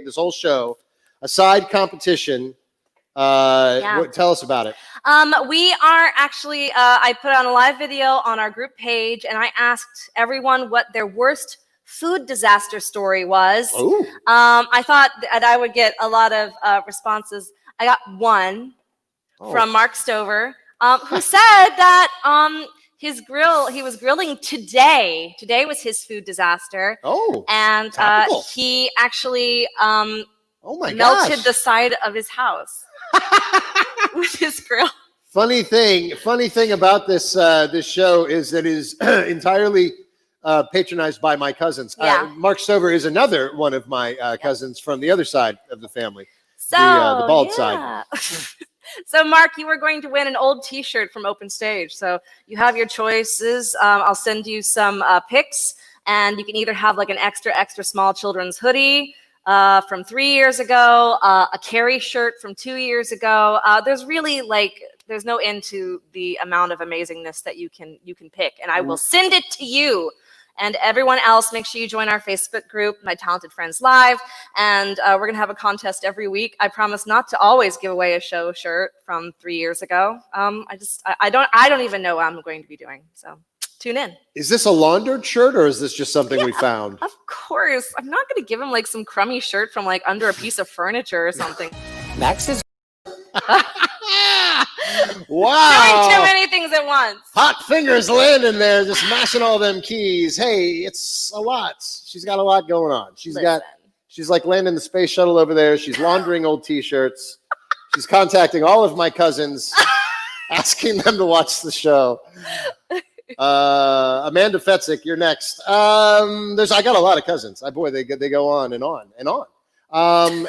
D: this whole show, a side competition. Tell us about it.
E: We are actually, I put on a live video on our group page, and I asked everyone what their worst food disaster story was. I thought that I would get a lot of responses. I got one from Mark Stover, who said that his grill, he was grilling today. Today was his food disaster. And he actually melted the side of his house with his grill.
D: Funny thing about this show is that it is entirely patronized by my cousins. Mark Stover is another one of my cousins from the other side of the family, the bald side.
E: So, Mark, you were going to win an old T-shirt from Open Stage. So you have your choices. I'll send you some pics, and you can either have like an extra small children's hoodie from 3 years ago, a Carrie shirt from 2 years ago. There's really there's no end to the amount of amazingness that you can pick, and I will send it to you. And everyone else, make sure you join our Facebook group, My Talented Friends Live. And we're going to have a contest every week. I promise not to always give away a show shirt from 3 years ago. I don't even know what I'm going to be doing. So Tune in.
D: Is this a laundered shirt or is this just something we found?
E: Of course. I'm not going to give him like some crummy shirt from like under a piece of furniture or something.
D: Max is.
E: Doing
D: Wow.
E: too many things at once.
D: Hot fingers landing there, just mashing all them keys. Hey, it's a lot. She's got a lot going on. She's like landing the space shuttle over there. She's laundering old t-shirts. She's contacting all of my cousins, asking them to watch the show. Amanda Fetzik, you're next. I got a lot of cousins. Boy, they go on and on and on.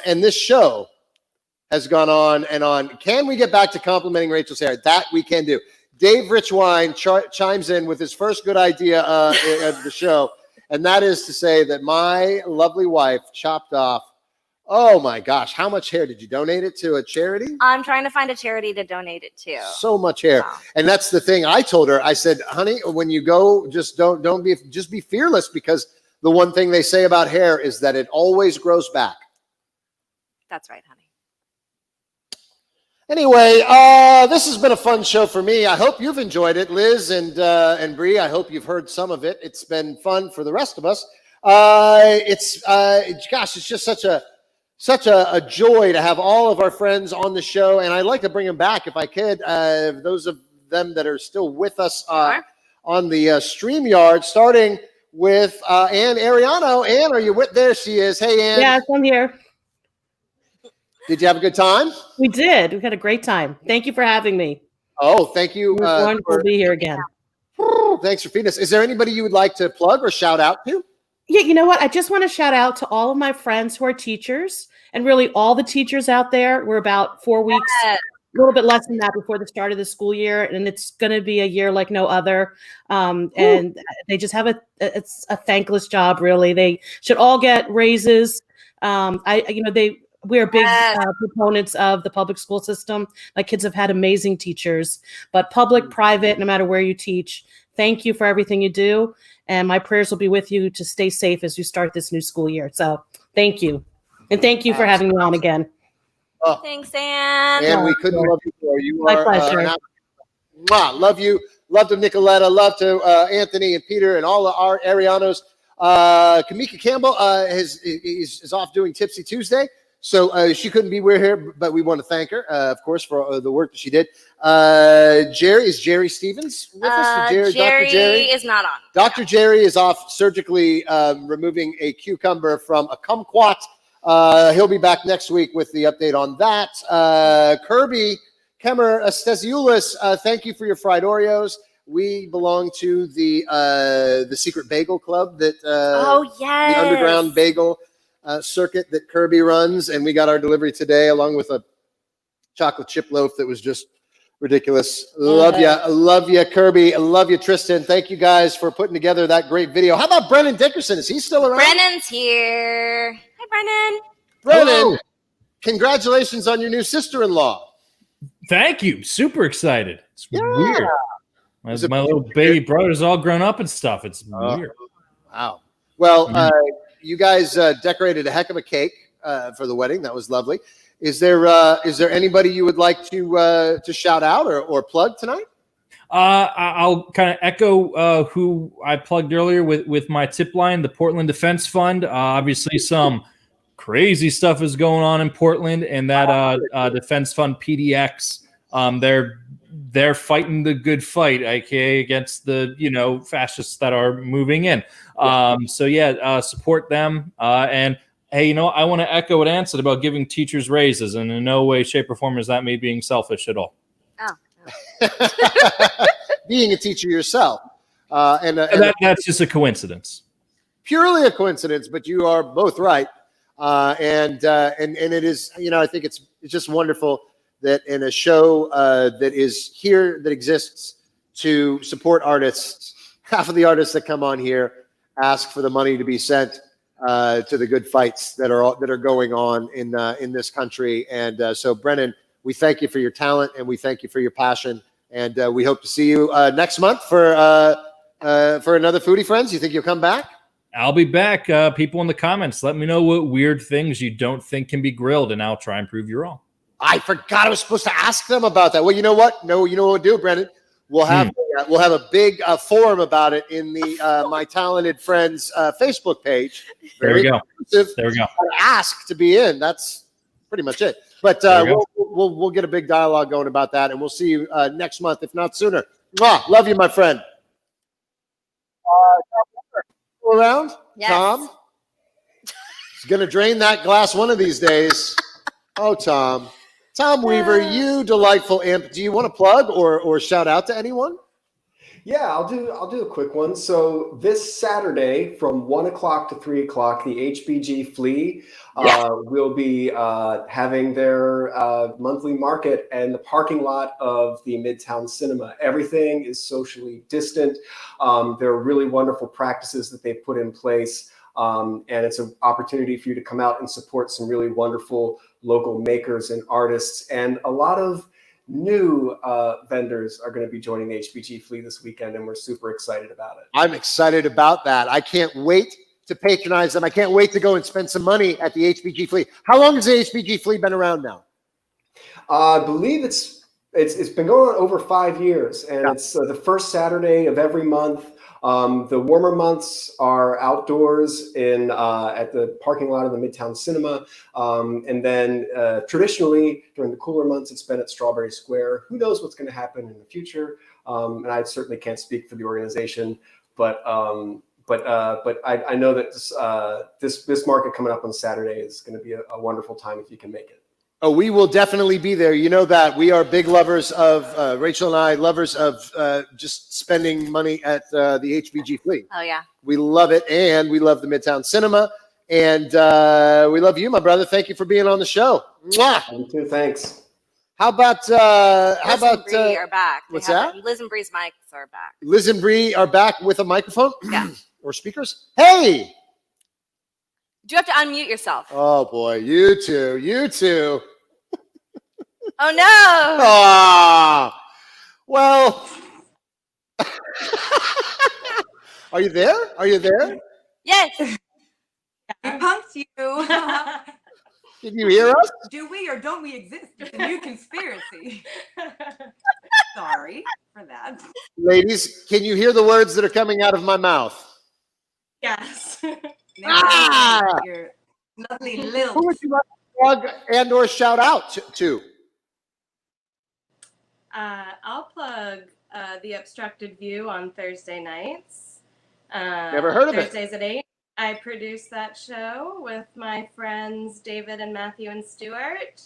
D: And this show has gone on and on. Can we get back to complimenting Rachel's hair? That we can do. Dave Richwine chimes in with his first good idea of the show, and that is to say that my lovely wife chopped off, oh my gosh, how much hair did you donate it to a charity?
E: I'm trying to find a charity to donate it to.
D: So much hair. And that's the thing I told her. I said, honey, when you go, just be fearless, because the one thing they say about hair is that it always grows back.
E: That's right, honey.
D: Anyway, this has been a fun show for me. I hope you've enjoyed it, Liz and Bree. I hope you've heard some of it. It's been fun for the rest of us. It's just such a joy to have all of our friends on the show, and I'd like to bring them back if I could. Those of them that are still with us on the StreamYard, starting with Ann Ariano. Ann, are you with? There she is. Hey, Ann.
A: Yes, I'm here.
D: Did you have a good time?
A: We did. We had a great time. Thank you for having me.
D: Oh, thank you.
A: It was wonderful to be here again.
D: Thanks for feeding us. Is there anybody you would like to plug or shout out to?
A: Yeah, you know what? I just want to shout out to all of my friends who are teachers, and really all the teachers out there. We're about 4 weeks, a little bit less than that before the start of the school year, and it's going to be a year like no other. And they just have it's a thankless job, really. They should all get raises. We're big proponents of the public school system. My kids have had amazing teachers, but public, private, no matter where you teach, thank you for everything you do. And my prayers will be with you to stay safe as you start this new school year. So thank you. And thank you for having me on again.
E: Thanks, Ann.
D: And we couldn't love you more. You
A: My
D: are
A: pleasure.
D: love you. Love to Nicoletta. Love to Anthony and Peter and all of our Arianos. Kimeka Campbell is off doing Tipsy Tuesday. So she couldn't be here, but we want to thank her, of course, for the work that she did. Jerry Stevens with us?
E: Jerry
D: Dr. Jerry
E: is not on.
D: Dr. Jerry is off surgically removing a cucumber from a kumquat. He'll be back next week with the update on that. Kirby Keammerer-Stasiulis, thank you for your fried Oreos. We belong to the secret bagel club that the underground bagel circuit that Kirby runs, and we got our delivery today along with a chocolate chip loaf that was just ridiculous. Love you, Kirby. Love you, Tristan. Thank you guys for putting together that great video. How about Brennen Dickerson? Is he still around?
E: Brennan's here. Hi, Brennan.
D: Brennen, congratulations on your new sister-in-law.
O: Thank you. Super excited. It's weird. My little baby brother's all grown up and stuff. It's weird.
D: Wow. Well, you guys decorated a heck of a cake for the wedding. That was lovely. Is there anybody you would like to shout out or plug tonight?
O: I'll kind of echo who I plugged earlier with my tip line, the Portland Defense Fund. Obviously, some crazy stuff is going on in Portland, and that Defense Fund PDX, they're fighting the good fight, aka against the fascists that are moving in. Support them. And hey, I want to echo what Ann said about giving teachers raises, and in no way, shape, or form is that me being selfish at all.
D: Being a teacher yourself,
O: that's just a coincidence.
D: Purely a coincidence, but you are both right. And it is, I think it's just wonderful that in a show that is here, that exists to support artists, half of the artists that come on here ask for the money to be sent to the good fights that are going on in this country. And so, Brennen, we thank you for your talent and we thank you for your passion. And we hope to see you next month for another Foodie Friends. You think you'll come back?
O: I'll be back. People in the comments, let me know what weird things you don't think can be grilled, and I'll try and prove you wrong.
D: I forgot I was supposed to ask them about that. Well, you know what? No, you know what we'll do, Brennen? We'll have a big forum about it in the My Talented Friends Facebook page.
O: There we go.
D: Exclusive.
O: There we go.
D: Ask to be in. That's pretty much it. But we'll get a big dialogue going about that, and we'll see you next month, if not sooner. Mwah! Love you, my friend. Around?
E: Yes.
D: Tom? He's going to drain that glass one of these days. Oh, Tom. Tom Weaver, you delightful imp. Do you want to plug or shout out to anyone?
S: Yeah, I'll do a quick one. So this Saturday from 1 o'clock to 3 o'clock, the HBG Flea will be having their monthly market in the parking lot of the Midtown Cinema. Everything is socially distant. There are really wonderful practices that they've put in place. And it's an opportunity for you to come out and support some really wonderful local makers and artists. And a lot of new vendors are going to be joining the HBG Flea this weekend, and we're super excited about it.
D: I'm excited about that. I can't wait to patronize them. I can't wait to go and spend some money at the HBG Flea. How long has the HBG Flea been around now?
S: I believe it's been going on over 5 years, and it's the first Saturday of every month. The warmer months are outdoors at the parking lot of the Midtown Cinema. And then traditionally during the cooler months, it's been at Strawberry Square. Who knows what's going to happen in the future? And I certainly can't speak for the organization, but I know that this market coming up on Saturday is going to be a wonderful time if you can make it.
D: Oh, we will definitely be there. You know that. We are big lovers of, Rachel and I, lovers of just spending money at the HBG Flea.
E: Oh, yeah.
D: We love it, and we love the Midtown Cinema, and we love you, my brother. Thank you for being on the show. Mwah!
S: You too, thanks.
D: How about
E: Bree are back.
D: What's that?
E: Liz and Bree's mics are back.
D: Liz and Bree are back with a microphone?
E: Yeah.
D: Or speakers? Hey!
E: Do you have to unmute yourself?
D: Oh, boy. You two.
E: Oh, no.
D: Ah, well, are you there?
E: Yes.
G: We punked you.
D: Can you hear us?
G: Do we or don't we exist? It's a new conspiracy. Sorry for that.
D: Ladies, can you hear the words that are coming out of my mouth?
G: Yes.
T: Your lovely
D: Who
T: lilt.
D: would you like to plug and or shout out to?
T: I'll plug The Obstructed View on Thursday nights.
D: Never heard of it.
T: Thursdays at 8. I produce that show with my friends David and Matthew and Stuart.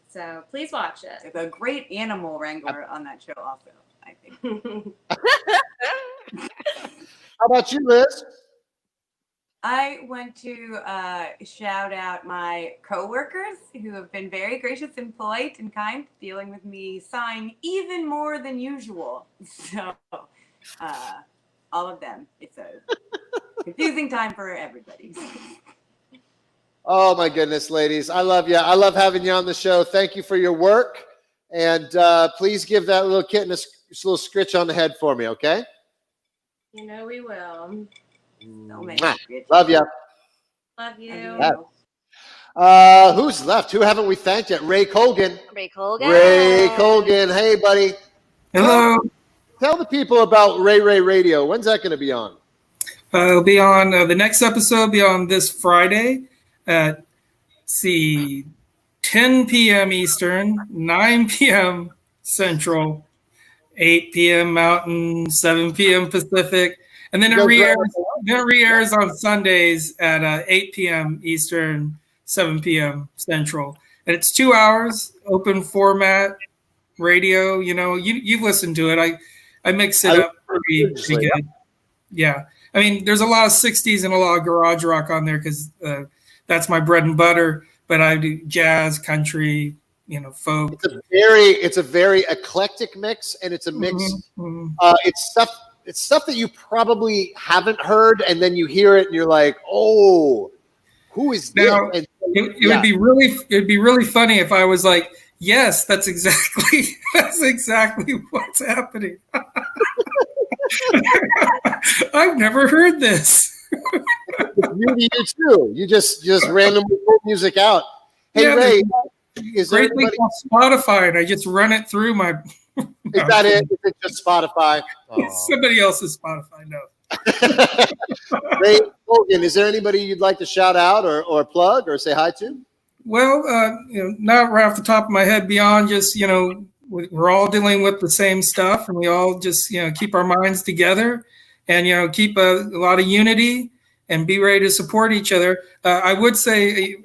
T: So please watch it.
G: There's a great animal wrangler on that show also, I think.
D: How about you, Liz?
G: I want to shout out my coworkers who have been very gracious and polite and kind, dealing with me sighing even more than usual. So, all of them. It's a confusing time for everybody.
D: Oh, my goodness, ladies. I love you. I love having you on the show. Thank you for your work. And please give that little kitten a little scritch on the head for me, okay?
T: You know we will.
G: So many
D: Love you.
T: Love you.
D: Who's left? Who haven't we thanked yet? Ray Colgan.
E: Ray Colgan.
D: Hey, buddy.
R: Hello.
D: Tell the people about Ray Radio. When's that going to be on?
R: It'll be on the next episode. Will be on this Friday at 10 p.m. Eastern, 9 p.m. Central, 8 p.m. Mountain, 7 p.m. Pacific, and then it re-airs on Sundays at 8 p.m. Eastern, 7 p.m. Central. And it's 2 hours, open format radio. You know, you've listened to it. I mix it up pretty good. Yeah. I mean, there's a lot of 60s and a lot of garage rock on there because that's my bread and butter. But I do jazz, country, folk.
D: It's a very eclectic mix, and it's a mix. It's stuff that you probably haven't heard, and then you hear it, and you're like, "Oh, who is this?"
R: Now, it'd be really funny if I was like, "Yes, that's exactly what's happening." I've never heard this.
D: You too. You just randomly pull music out. Hey,
R: Yeah,
D: Ray, is there
R: great thing on Spotify, and I just run it through my
D: Is that it? Is it just Spotify?
R: Somebody else's Spotify, no.
D: Hey, Colgan, is there anybody you'd like to shout out or plug or say hi to?
R: Well, not right off the top of my head, beyond just, we're all dealing with the same stuff, and we all just, keep our minds together and, keep a lot of unity and be ready to support each other. I would say,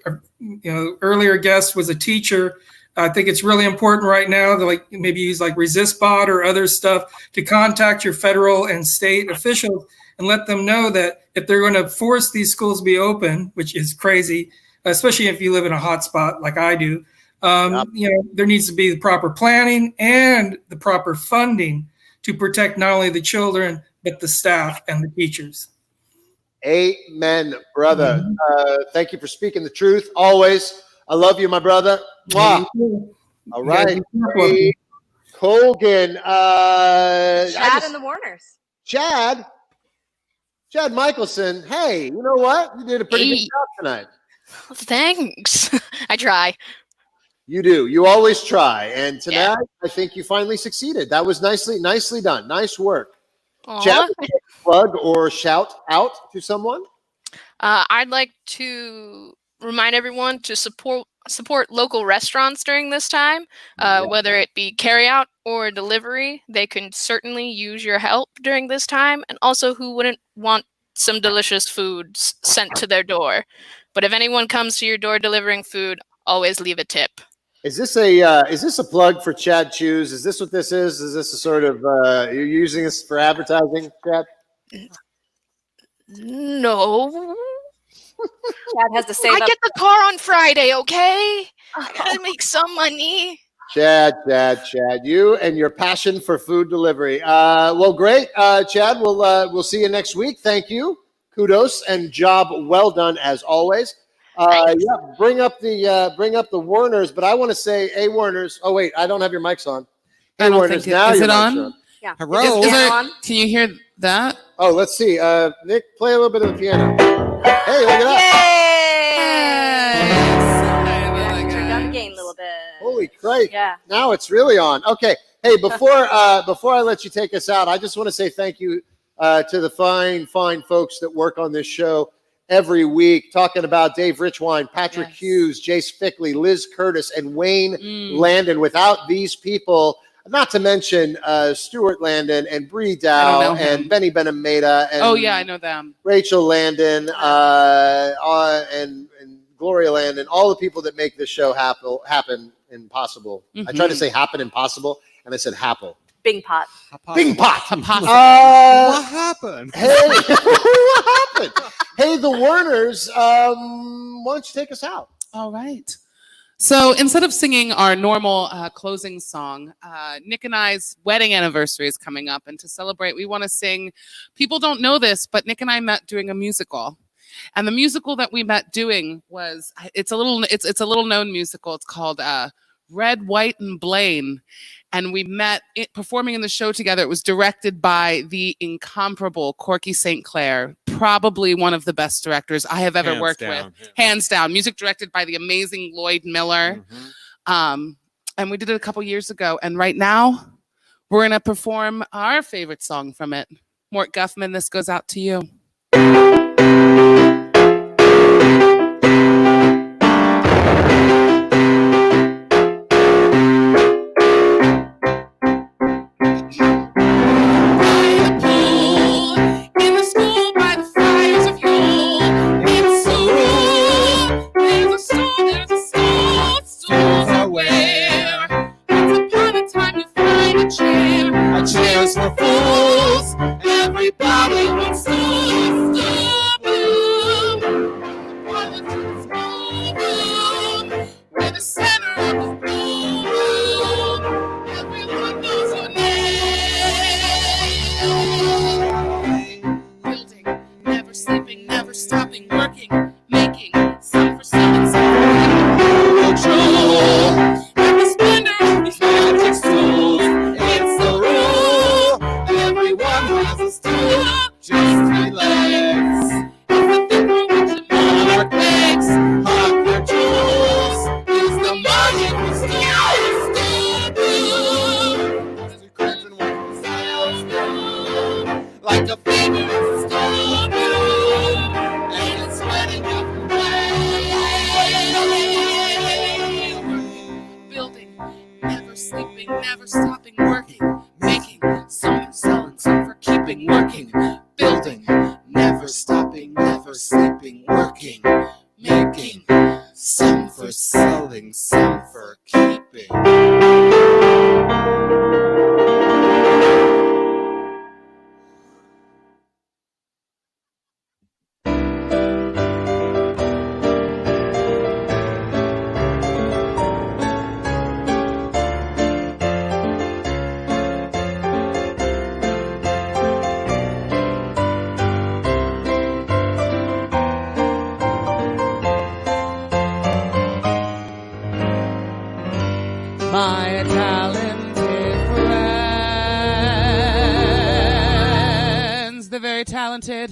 R: earlier guest was a teacher. I think it's really important right now to maybe use ResistBot or other stuff to contact your federal and state officials and let them know that if they're going to force these schools to be open, which is crazy, especially if you live in a hot spot like I do, there needs to be the proper planning and the proper funding to protect not only the children, but the staff and the teachers.
D: Amen, brother. Thank you for speaking the truth always. I love you, my brother. Wow. All right. Hey, Colgan.
E: Chad and the Werners.
D: Chad Michaelson. Hey, you know what? You did a pretty good job tonight.
F: Thanks. I try.
D: You do. You always try. And tonight, I think you finally succeeded. That was nicely done. Nice work.
F: Aww.
D: Chad, plug or shout out to someone?
F: I'd like to remind everyone to support local restaurants during this time, whether it be carryout or delivery. They can certainly use your help during this time, and also who wouldn't want some delicious food sent to their door. But if anyone comes to your door delivering food, always leave a tip.
D: Is this a plug for Chad Chews? Is this what this is? Is this a sort of you're using this for advertising, Chad?
F: No.
E: Chad has to save
F: I get the car on Friday, okay? I gotta make some money.
D: Chad, you and your passion for food delivery. Well, great, Chad. We'll see you next week. Thank you. Kudos and job well done as always. Bring up the Werners, but I want to say, hey Werners. Oh wait, I don't have your mics on. Hey Werners, now
C: is
D: your
C: it
D: mics
C: on?
E: Yeah.
D: Hello.
C: Can you hear that?
D: Oh, let's see. Nick, play a little bit of the piano. Hey, look at that.
E: Turned down the game a little bit.
D: Holy crap.
E: Yeah.
D: Now it's really on. Okay. Hey, before I let you take us out, I just want to say thank you to the fine folks that work on this show every week, talking about Dave Richwine, Patrick Hughes, Jace Fickley, Liz Curtis, and Wayne Landon. Without these people, not to mention Stuart Landon and Bree Dow and Benny Benameda and
C: I know them.
D: Rachel Landon and Gloria Landon, all the people that make this show happen impossible. I tried to say happen impossible, and I said happen.
E: Bing pot.
D: Bing pot.
B: What happened?
D: Hey, what happened? Hey, the Werners, why don't you take us out?
C: All right. So instead of singing our normal closing song, Nick and I's wedding anniversary is coming up. And to celebrate, we want to sing, people don't know this, but Nick and I met doing a musical. And the musical that we met doing was, it's a little known musical. It's called Red, White, and Blaine. And we met performing in the show together. It was directed by the incomparable Corky St. Clair, probably one of the best directors I have ever worked with. Hands down. Music directed by the amazing Lloyd Miller. And we did it a couple years ago. And right now, we're going to perform our favorite song from it. Mort Guffman, this goes out to you.
B: Cheers for fools. Everybody wants to stop you. Politics room. We're the center of the room. Everyone knows your name. Building, never sleeping, never stopping, working, making, some for some and some for control. And the splendor of these politics tools. It's the rule. Everyone has a stool. Just relax. Everything for which a monarch begs. Hug your jewels. Use the money for steel. Stop you.
H: sleeping, working, building, never stopping, never sleeping, working, making, some for selling, some for keeping. My talented friends, the very talented